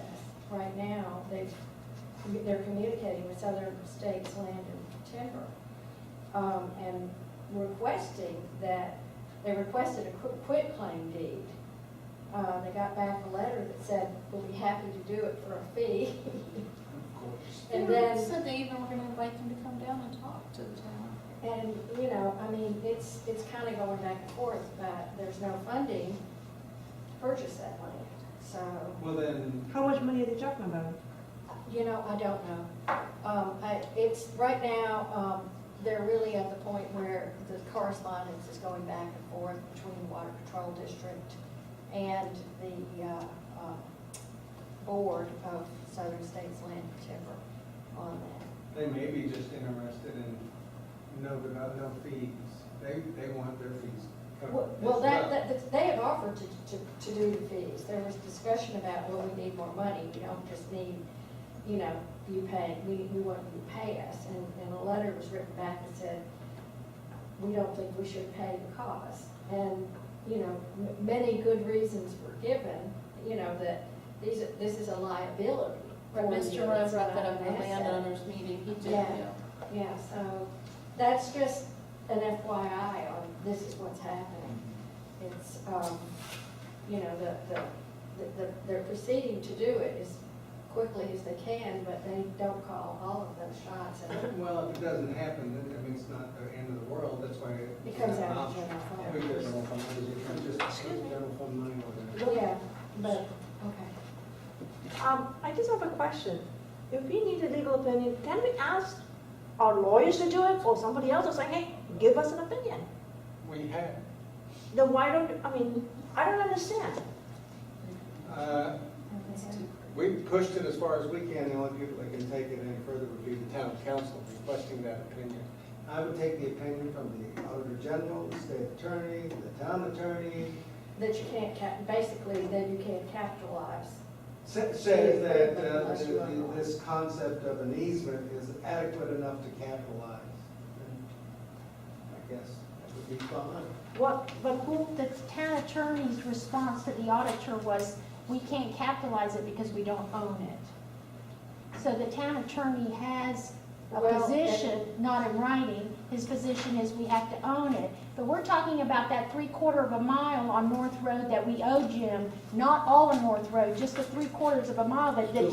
Right now, they're communicating with Southern States Land and Timber, and requesting that, they requested a quitclaim deed. They got back a letter that said, we'll be happy to do it for a fee. And then, Said they even were gonna invite them to come down and talk to the town. and, I mean, it's kind of going back and forth, but there's no funding to purchase that land. So, Well, then, How much money are they talking about? I don't know. It's, right now, they're really at the point where the correspondence is going back and forth between the Water Control District and the Board of Southern States Land and Timber on that. they may be just interested in no fees. They want their fees covered. Well, they have offered to do the fees. There was discussion about, well, we need more money. We don't just need, you pay, we want you to pay us. And a letter was written back that said, we don't think we should pay the cost. And, many good reasons were given, that this is a liability. Right, for Mr. you. Rowe It's brought not that up an in the asset. landowners meeting, he did, Yeah. yeah. Yeah, so that's just an FYI on this is what's happening. It's, they're proceeding to do it as quickly as they can, but they don't call all of those shots. And Well, if it doesn't happen, then I mean, it's not the end of the world. That's why. it comes out of general Who fund. gets general fund money? Just general fund money over there. Yeah, but, okay. I just have a question. If we need a legal opinion, can we ask our lawyers to do it, or somebody else to say, hey, give us an opinion? We have. Then why don't, I don't understand. We pushed it as far as we can. The only people that can take it any further would be the town council requesting that opinion. I would take the opinion from the auditor general, the state attorney, the town attorney. That you can't, basically, that you can't capitalize. Says that this concept of an easement is adequate enough to capitalize. And I guess that would be fine. The town attorney's response to the auditor was, we can't capitalize it because we don't own it. So the town attorney has a Well, position, not in writing, his position is we have to own it. But we're talking about that 3/4 of a mile on North Road that we owe Jim, not all of North Road, just the 3/4 of a mile that the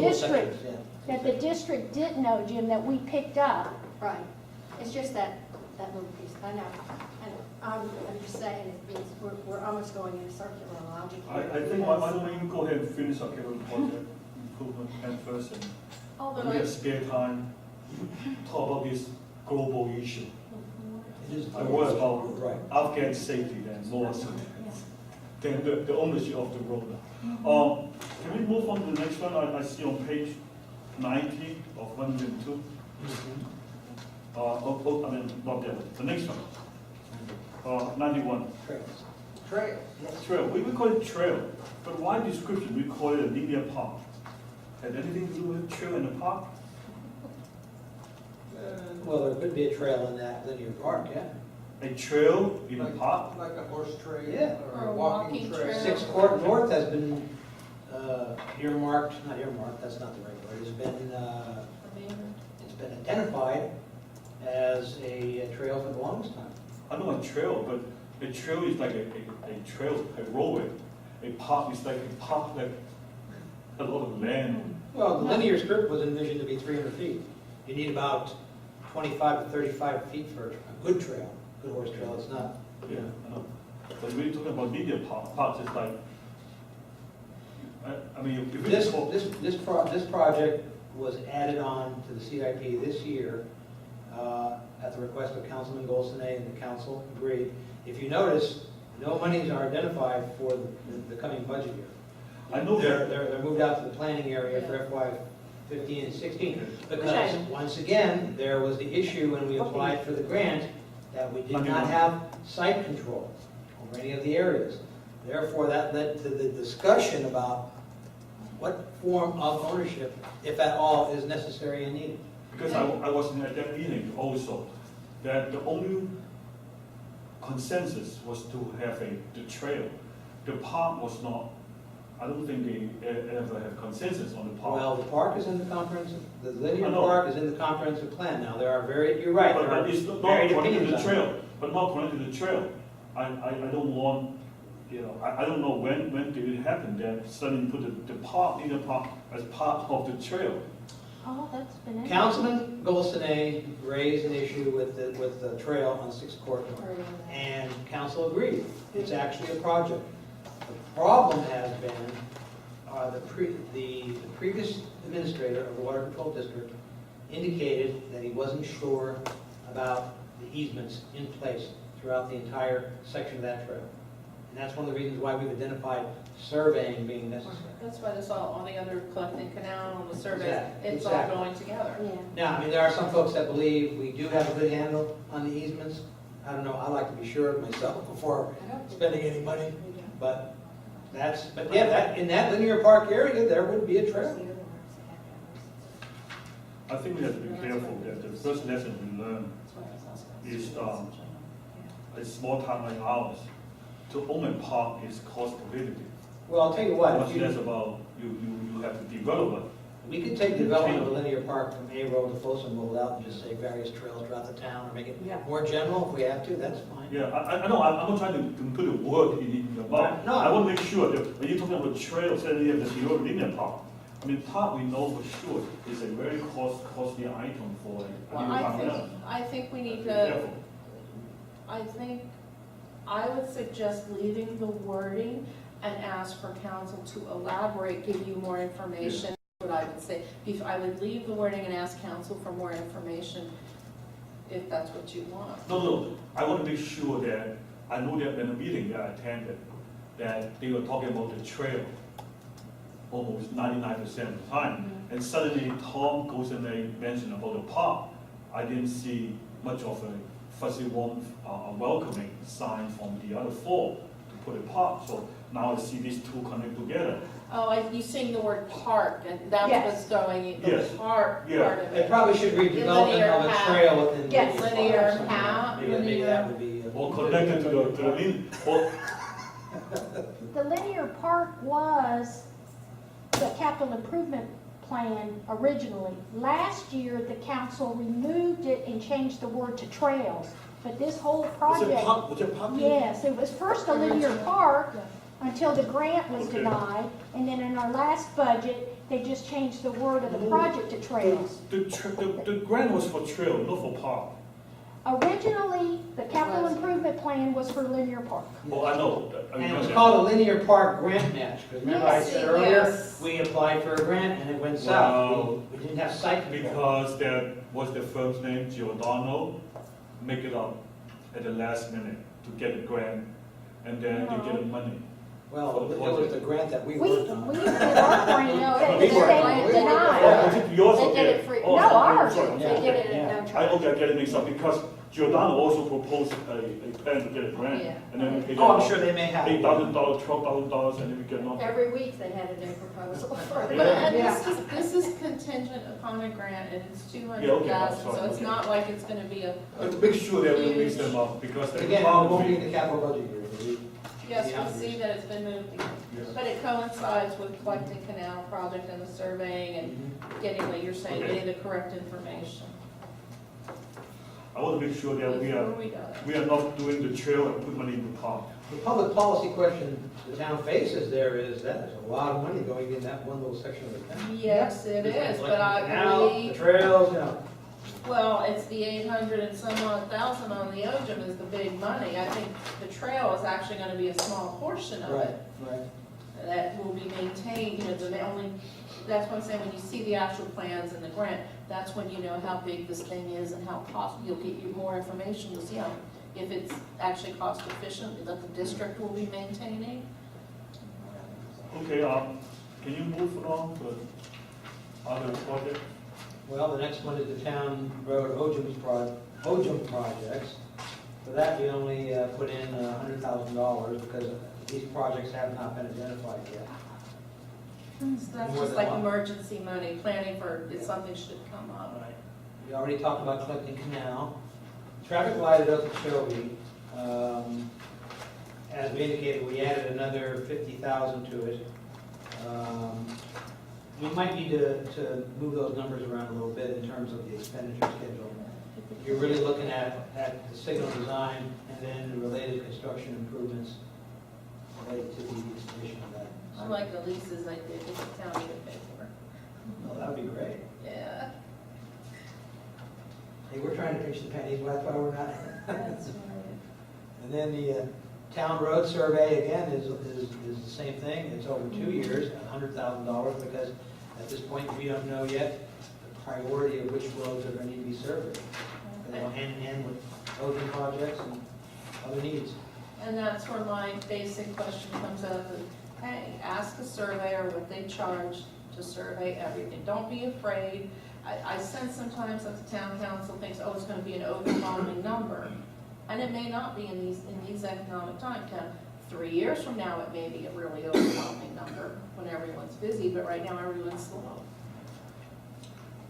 district didn't owe Jim, that we picked up. Right. It's just that little piece. I know. I'm just saying, we're almost going in a circular logic. I think why don't we go ahead and finish our capital project improvement plan first, and Although when we have spare time, talk about this global issue. It is. I worry about Right. Afghan safety than more than the ownership of the road. Can we move on to the next one? I see on page 90 of 102. I mean, not that, the next one. 91. Trails. Trail, we call it trail, but why description, we call it a linear park? Had anything to do with trail in the park? Well, there could be a trail in that linear park, yeah. A trail in a park? Like a horse trail? Yeah. Or a walking trail? Sixth Court North has been earmarked, not earmarked, that's not the right word, it's been identified as a trail for the longest time. I know a trail, but a trail is like a trail, a roadway. A park is like a park, like a lot of land. Well, the linear strip was envisioned to be 300 feet. You need about 25 to 35 feet for a good trail, good horse trail, it's not, Yeah, I know. But we're talking about linear parks, it's like, I mean, if This project was added on to the CIP this year at the request of Councilman Golsonay, and the council agreed. If you notice, no monies are identified for the coming budget year. I know that. They're moved out to the planning area for FY 15 and 16. Because, once again, there was the issue when we applied for the grant that we did not have site control over any of the areas. Therefore, that led to the discussion about what form of ownership, if at all, is necessary and needed. Because I was at that meeting also, that the only consensus was to have the trail. The park was not, I don't think they ever have consensus on the park. Well, the park is in the comprehensive, the linear I know. park is in the comprehensive plan. Now, there are you're right, there are But it's not varied according to opinions the on it. trail, but not according to the trail. I don't want, I don't know when did it happen that suddenly put the park, linear park, as part of the trail. Oh, that's been it. Councilman Golsonay raised an issue with the trail on Sixth Court North, and council agreed. It's actually a project. The problem has been, the previous administrator of the Water Control District indicated that he wasn't sure about the easements in place throughout the entire section of that trail. And that's one of the reasons why we've identified surveying being necessary. That's why this all, on the other collecting canal, on the surveys, Exactly, it's all exactly. going together. Yeah. Now, I mean, there are some folks that believe we do have a good handle on the easements. I don't know, I like to be sure of myself before spending any money, but yeah, in that linear park area, there would be a trail. I think we have to be careful that the first lesson we learn is a small town like ours, to own a park is cost prohibitive. Well, I'll tell you what, Much less about you have to develop it. we could take development of a linear park from A Road to Folsom Road out and just say various trails throughout the town, or make it more general if we have to, that's fine. Yeah, I know, I'm not trying to put a word in your mouth. No. I want to make sure that when you're talking about trails, that you have the linear park. I mean, park, we know for sure, is a very costly item for a Well, new town. I think we need Be to, careful. I would suggest leaving the wording and ask for council to elaborate, give you more information, what I would say. If I would leave the wording and ask council for more information, if that's what you want. No, I want to make sure that, I know that in the meeting that I attended, that they were talking about the trail almost 99% of the time. And suddenly Tom goes and they mentioned about the park. I didn't see much of a fuzzy warm, welcoming sign from the other four to put a park. So now I see these two connect together. Oh, you saying the word park, and that's Yes. what's going, Yes. the park Yeah. part of They it. probably should read development of a trail within Yes, linear park. path, Maybe that would be. Or connected to the link, or, The linear park was the capital improvement plan originally. Last year, the council removed it and changed the word to trails. But this whole was it project, park, was it park? yes, it was first a linear park until the grant was denied. And then in our last budget, they just changed the word of the project to trails. The grant was for trail, not for park. Originally, the capital Was. improvement plan was for Linear Park. Oh, I know. I And it know was that. called a linear park grant match, because remember I Yes, said earlier, yes. we applied for a grant and it went south. Wow. We didn't have site control. Because there was the firm's name, Giordano, make it up at the last minute to get a grant, and then they get the money. Well, it was the grant that we We worked on. did our grant, No, that it the was their state grant. denied. Oh, was it yours They or did theirs? it free. Oh, No, sorry, ours. sorry. They did it at no I charge. okay, I get it mixed up because Giordano also proposed a plan to get a grant, Yeah. and then we paid Oh, I'm sure they may have. $8,000, $12,000, and then we get nothing. Every week they had a new proposal. But and this is contingent upon a grant, and it's Yeah, 200,000, okay, so it's okay. not like it's gonna be a, But to make sure that we mix them up, because the Again, it won't be in the capital budget year. it'll be- yes, Yeah. we'll see that it's been moved again. Yes. But it coincides with collecting canal project and the surveying and getting, like you're saying, Okay. getting the correct information. I want to make sure that Before we do it. we are not doing the trail and put money in the park. The public policy question the town faces there is that there's a lot of money going in that one little section of the town. Yes, it is, but I Canal, believe, The trails, you know. well, it's the 800 and some odd thousand on the OJM is the big money. I think the trail is actually gonna be a small portion of it. Right. That will be maintained, you know, the only, that's what I'm saying, when you see the actual plans and the grant, that's when you know how big this thing is and how you'll get you more information to see how, if it's actually cost efficient, that the district will be maintaining. Okay, can you move along to other project? Well, the next one is the town road OJM projects. For that, we only put in $100,000 because these projects have not been identified yet. So that's More just than like one. emergency money, planning for if something should come up. Right. We already talked about collecting canal. Traffic light at Okeechobee, as we indicated, we added another 50,000 to it. We might need to move those numbers around a little bit in terms of the expenditure schedule. You're really looking at the signal design and then the related construction improvements related to the installation of that. Unlike the leases I did, that the town would pay for. Well, that would be great. Yeah, Hey, we're trying to pinch the pennies, that's why we're not. that's right. And then the town road survey, again, is the same thing. It's over 2 years, $100,000, because at this point, we don't know yet the priority of which roads are going to need to be surveyed. They go hand in hand with OJM projects and other needs. And that's where my basic question comes up, is, hey, ask a surveyor what they charge to survey everything. Don't be afraid. I sense sometimes that the town council thinks, oh, it's gonna be an overwhelming number. And it may not be in these economic times. 3 years from now, it may be a really overwhelming number when everyone's busy, but right now, everyone's slow.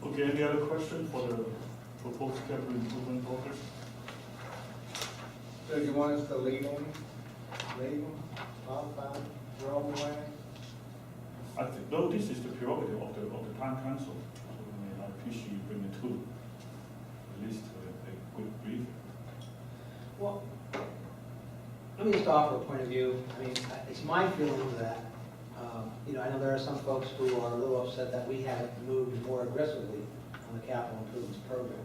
Okay, any other question for the proposed capital improvement project? So you want us to leave them, modify, throw them away? I think, no, this is the prerogative of the town council. So, I mean, I appreciate you bring it to at least a good briefing. Well, let me just offer a point of view. I mean, it's my feeling that, I know there are some folks who are a little upset that we haven't moved more aggressively on the capital improvements program.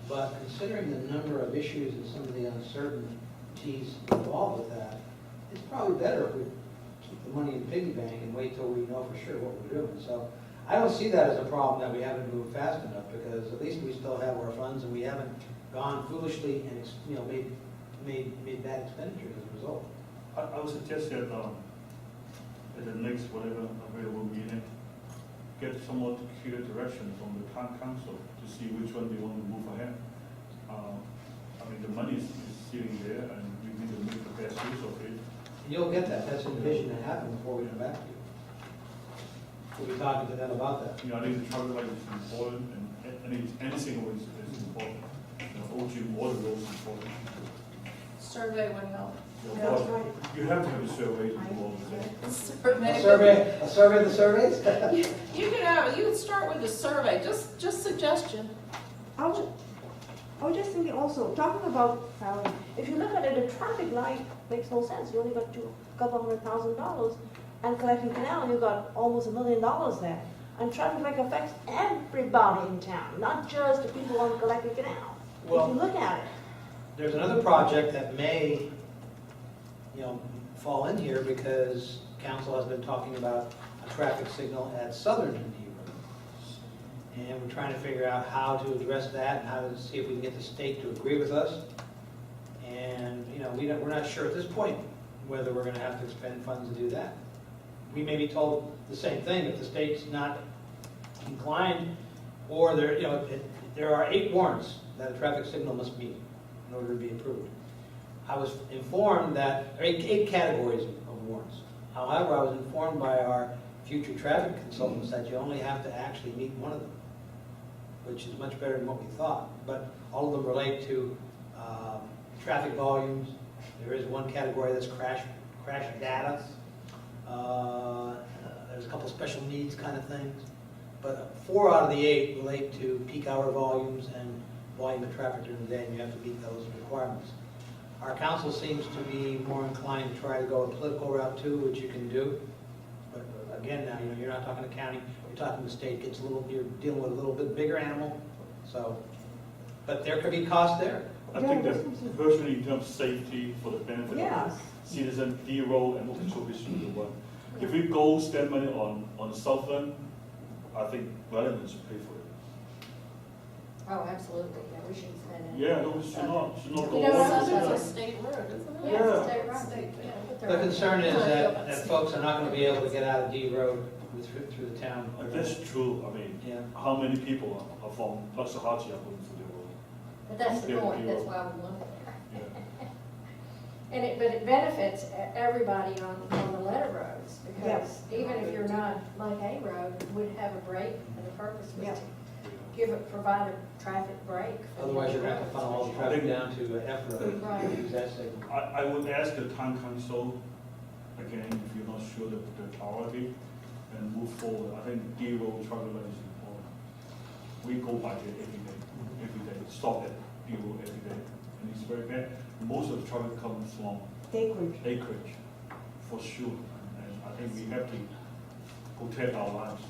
But considering the number of issues and some of the uncertainties involved with that, it's probably better if we keep the money in piggy bank and wait till we know for sure what we're doing. So I don't see that as a problem that we haven't moved fast enough, because at least we still have our funds and we haven't gone foolishly and, made bad expenditures as a result. I would suggest that, at the next whatever available meeting, get somewhat clear direction from the town council to see which one they want to move ahead. I mean, the money is sitting there, and we need to make the best use of it. You'll get that. That's a vision that happened before we come back to you. We'll be talking to them about that. I think the traffic light is important, and anything is important. OJM water roads is important. Survey would help. That's right. You have to have a survey to do all of that. Survey. A survey of the surveys? You could start with a survey, just suggestion. I was just thinking also, talking about, if you look at it, the traffic light makes no sense. You only got $200,000, and collecting canal, you got almost $1 million there. And traffic light affects everybody in town, not just the people on collecting canal. you Well, look at it. there's another project that may, fall in here because council has been talking about a traffic signal at Southern and D Road. And we're trying to figure out how to address that and how to see if we can get the state to agree with us. And, we're not sure at this point whether we're gonna have to expend funds to do that. We may be told the same thing, if the state's not inclined, or there are 8 warrants that a traffic signal must meet in order to be approved. I was informed that, or 8 categories of warrants. However, I was informed by our future traffic consultants that you only have to actually meet one of them, which is much better than what we thought. But all of them relate to traffic volumes. There is one category that's crash data. There's a couple special needs kind of things. But 4 out of the 8 relate to peak hour volumes and volume of traffic during the day, and you have to meet those requirements. Our council seems to be more inclined to try to go a political route too, which you can do. But again, now, you're not talking to county, you're talking to state, you're dealing with a little bit bigger animal. So, but there could be cost there. I think that personally, in terms of safety, for the benefit of Yes. the citizen, D Road and Okeechobee should be the one. If we go spend money on Southland, I think Wellington should pay for it. Oh, absolutely, yeah, we should spend it. Yeah, no, should not go. You know, over that's the a line. state road, isn't it? Yeah, it's Yeah. state road. State, yeah. The concern is that folks are not going to be able to get out of D Road through the town. That's true, I mean, Yeah. how many people are from Waxahachie are going through the road? But that's the Yeah, point, D that's Road. why we want it there. Yeah. But it benefits everybody on the letter roads, because even if you're not like A Road, would have a break, and the purpose was Yeah. to provide a traffic break. for the Otherwise, you're going to have to roads. funnel all the traffic down to F Road. Right. Use that signal. I would ask the town council, again, if you're not sure the priority, and move forward. I think D Road traffic light is important. We go by there every day, stop at D Road every day, and it's very bad. Most of the traffic comes from acreage, for sure, and I think we have to protect our lives.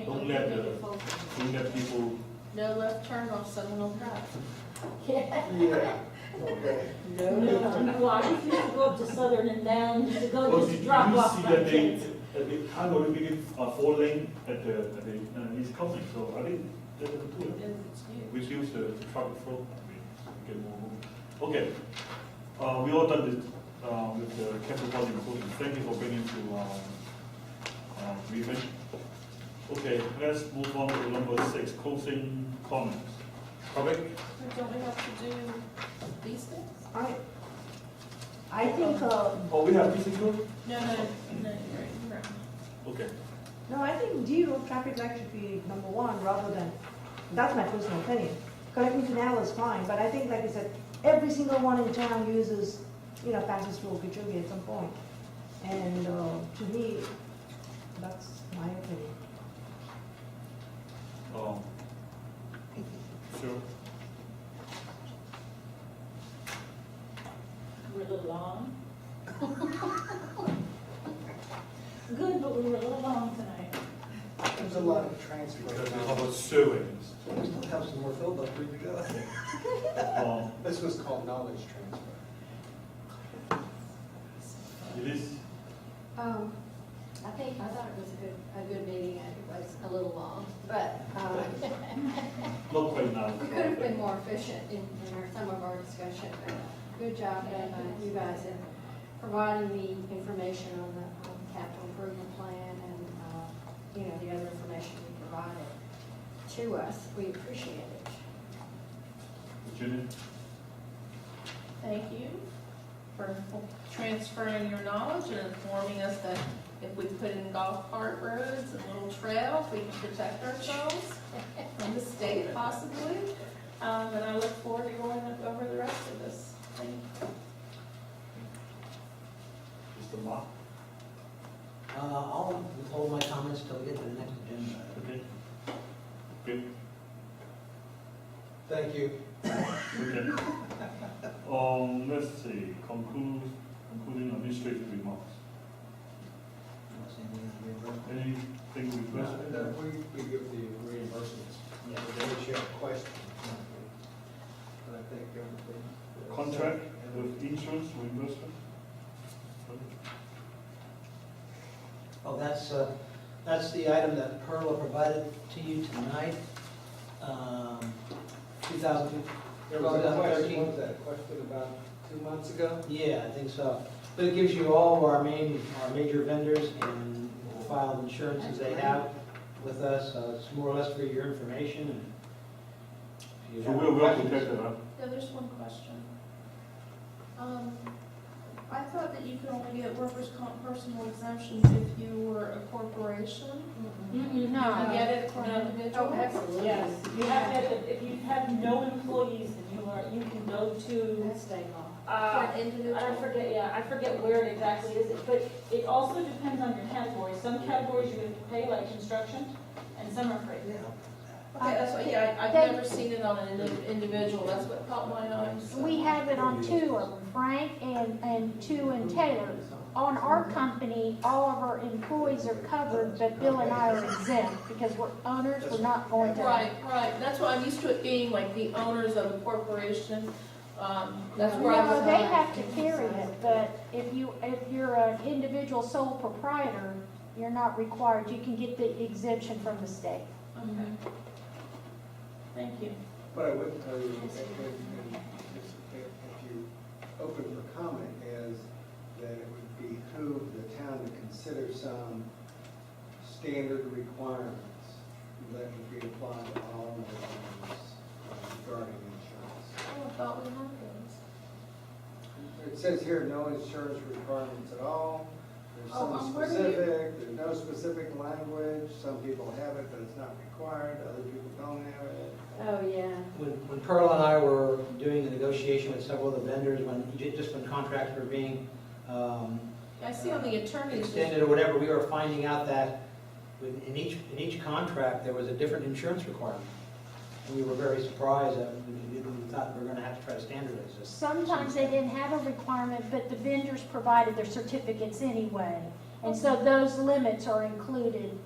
Don't let people, No left turn off Seminole Drive. Yeah. No, I refuse to go up to Southern and down to go because just you drop off see my that they kids. can't go to begin 4 lane at the East Coast, so I think they're going to do it. It's huge. Reduce the traffic flow, get more room. Okay, we all done this with the capital budget including. Thank you for bringing to briefing. Okay, let's move on to number 6, closing comments. Public? Don't we have to do these things? I think, Oh, we have this included? No, you're right. Okay. no, I think D Road traffic light should be number 1 rather than, that's my personal opinion. Connecting Canal is fine, but I think, like I said, every single one in town uses, passes through Okeechobee at some point. And to me, that's my opinion. Sure. We're a little long. Good, but we were a little long tonight. There's a lot of transfer. Because we have a survey. We still have some more filibuster to go. This was called knowledge transfer. It is, I thought it was a good meeting, and it was a little long, but, not quite now. we could have been more efficient in some of our discussion, but good job done by you guys in providing the information on the capital improvement plan and, the other information you provided to us. We appreciate it. Virginia? Thank you for transferring your knowledge and informing us that if we put in golf cart roads and little trails, we can protect ourselves from the state possibly. And I look forward to going over the rest of this. Thank you. Mr. Mark? I'll withhold my comments till we get to the next agenda. Okay. Good. Thank you. Okay. Let's see, concluding administrative remarks. Anything we We give the reimbursements. They should have a question. But I think everything. Contract with insurance reimbursement? Oh, that's the item that Perla provided to you tonight. 2000, There was a question, 2013. what was that, a question about 2 months ago? Yeah, I think so. But it gives you all of our major vendors and the file of insurances they have with us. It's more or less for your information. And if you So have we're well questions- protected, huh? Yeah, there's one question. I thought that you could only get workers' comp personal exemptions if you were a corporation. You can No, get it for an individual? Oh, absolutely. Yes, you have to, if you have no employees, then you can go to, That's state law. For uh, an individual? I forget where it exactly is, but it also depends on your category. Some categories you have to pay, like construction, and some are free. Okay, that's what, yeah, I've They- never seen it on an individual, that's what caught my eye. so. we have it on two of them, Frank and two in Taylor. On our company, all of our employees are covered, but Bill and I are exempt because we're owners, we're not going to. Right, that's why I'm used to it being like the owners of a corporation. That's where I No, was. they have to carry it, but if you're an individual sole proprietor, you're not required. You can get the exemption from the state. Okay. Thank you. But I would tell you, if you open for comment, is that it would behoove the town to consider some standard requirements that would be applied to all members regarding insurance. Oh, I thought we had those. It says here, no insurance requirements at all. There's Oh, some where do you- specific, there's no specific language. Some people have it, but it's not required. Other people don't have it. Oh, yeah. When Pearl and I were doing the negotiation with several of the vendors, just when contracts were being I see on the attorneys. extended or whatever, we were finding out that in each contract, there was a different insurance requirement. And we were very surprised that we thought we were going to have to try to standardize this. Sometimes they didn't have a requirement, but the vendors provided their certificates anyway. And so those limits are included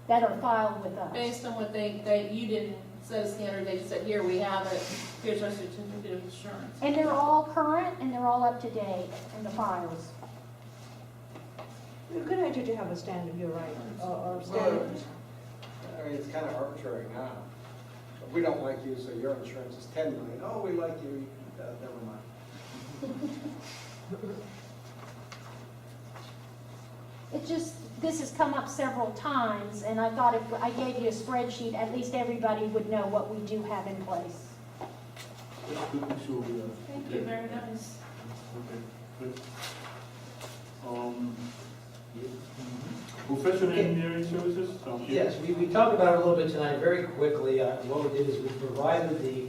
that are filed with us. Based on what you didn't set a standard, they said, here, we have it, here's our certificate of insurance. And they're all current and they're all up to date in the files. It's a good idea to have a standard, you're right, or Well, standard. I mean, it's kind of arbitrary now. We don't like you, so your insurance is 10 million. Oh, we like you, never mind. It just, this has come up several times, and I thought if I gave you a spreadsheet, at least everybody would know what we do have in place. Just to make sure we are. Thank you, very nice. Okay, good. Professional engineering services? Yes, we talked about it a little bit tonight, very quickly. What we did is we provided the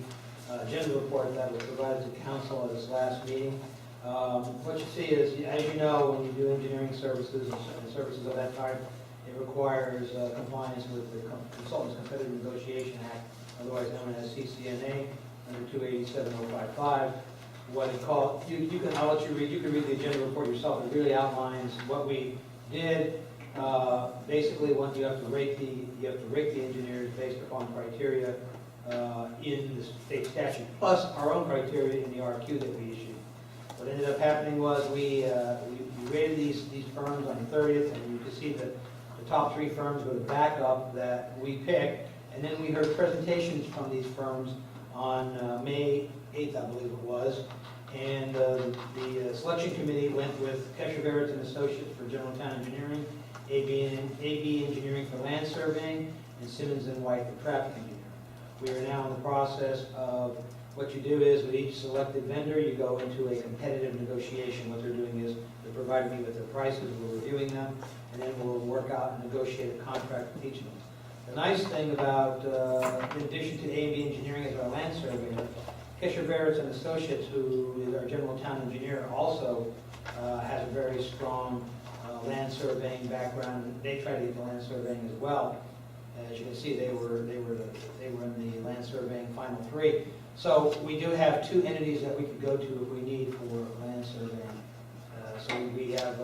agenda report that was provided to council at its last meeting. What you see is, as you know, when you do engineering services and services of that type, it requires compliance with the Consultants Competitive Negotiation Act, otherwise known as CCNA, under 287055. What it called, I'll let you read, you can read the agenda report yourself. It really outlines what we did. Basically, when you have to rate the engineers based upon criteria in the state statute, plus our own criteria in the RQ that we issued. What ended up happening was we rated these firms on the 30th, and you can see that the top three firms were the backup that we picked, and then we heard presentations from these firms on May 8th, I believe it was, and the selection committee went with Kesher Barrett and Associates for General Town Engineering, AB Engineering for Land Surveying, and Simmons and White for Traffic Engineering. We are now in the process of, what you do is with each selected vendor, you go into a competitive negotiation. What they're doing is they're providing me with their prices, we're reviewing them, and then we'll work out and negotiate a contract with each of them. The nice thing about, in addition to AB Engineering as our land surveyor, Kesher Barrett and Associates, who is our general town engineer, also has a very strong land surveying background. They try to get the land surveying as well. As you can see, they were in the land surveying final three. So we do have two entities that we could go to if we need for land surveying. So we have,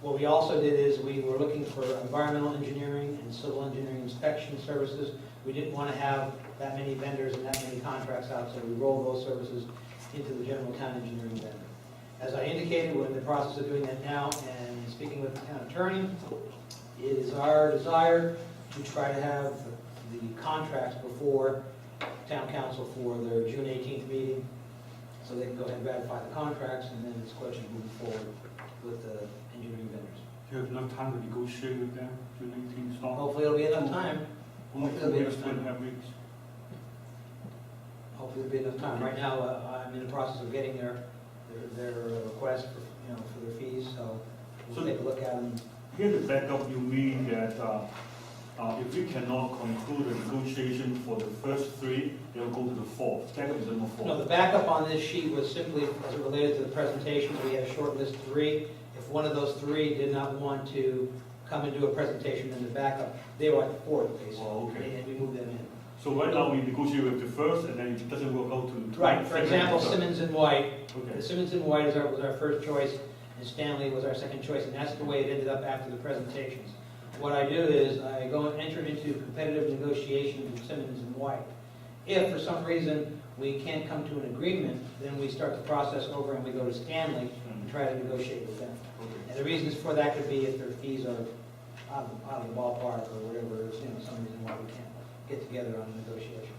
what we also did is we were looking for environmental engineering and civil engineering inspection services. We didn't want to have that many vendors and that many contracts out, so we rolled those services into the general town engineering vendor. As I indicated, we're in the process of doing that now, and speaking with the town attorney, it is our desire to try to have the contracts before town council for their June 18th meeting, so they can go ahead and ratify the contracts, and then it's a question of moving forward with the engineering vendors. You have enough time to negotiate with them, June 18th start? Hopefully it'll be enough time. Only 2 weeks, 2.5 weeks. Hopefully it'll be enough time. Right now, I'm in the process of getting their request for, for their fees, so we'll take a look at them. Here the backup, you mean that if we cannot conclude a negotiation for the first 3, they'll go to the 4th. Backup is number 4. No, the backup on this sheet was simply as it related to the presentation. We had a short list of 3. If one of those 3 did not want to come and do a presentation in the backup, they were at the 4th, basically. Oh, okay. And we moved them in. So right now, we negotiate with the first, and then it doesn't work out to... Right, for example, So- Simmons and White. Okay. Simmons and White was our first choice, and Stanley was our second choice, and that's the way it ended up after the presentations. What I do is I go and enter into competitive negotiations with Simmons and White. If for some reason we can't come to an agreement, then we start the process over and we go to Stanley and try to negotiate with them. Okay. And the reasons for that could be if their fees are out of the ballpark or whatever, some reason why we can't get together on a negotiation.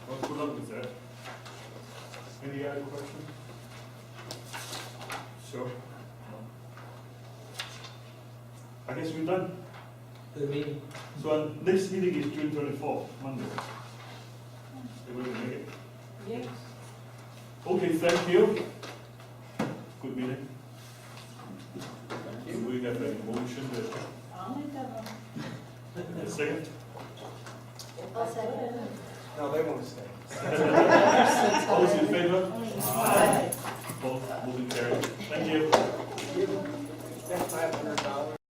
Well, good luck with that. Any other questions? Sure. I guess we're done. Good meeting. So our next meeting is June 24th, Monday. Everybody make it? Yes. Okay, thank you. Good meeting. Do we have a motion that, I'll make that one. a second? I'll second. No, they won't stay. All those in favor? Aye. Both moving carried. Thank you. That's $500.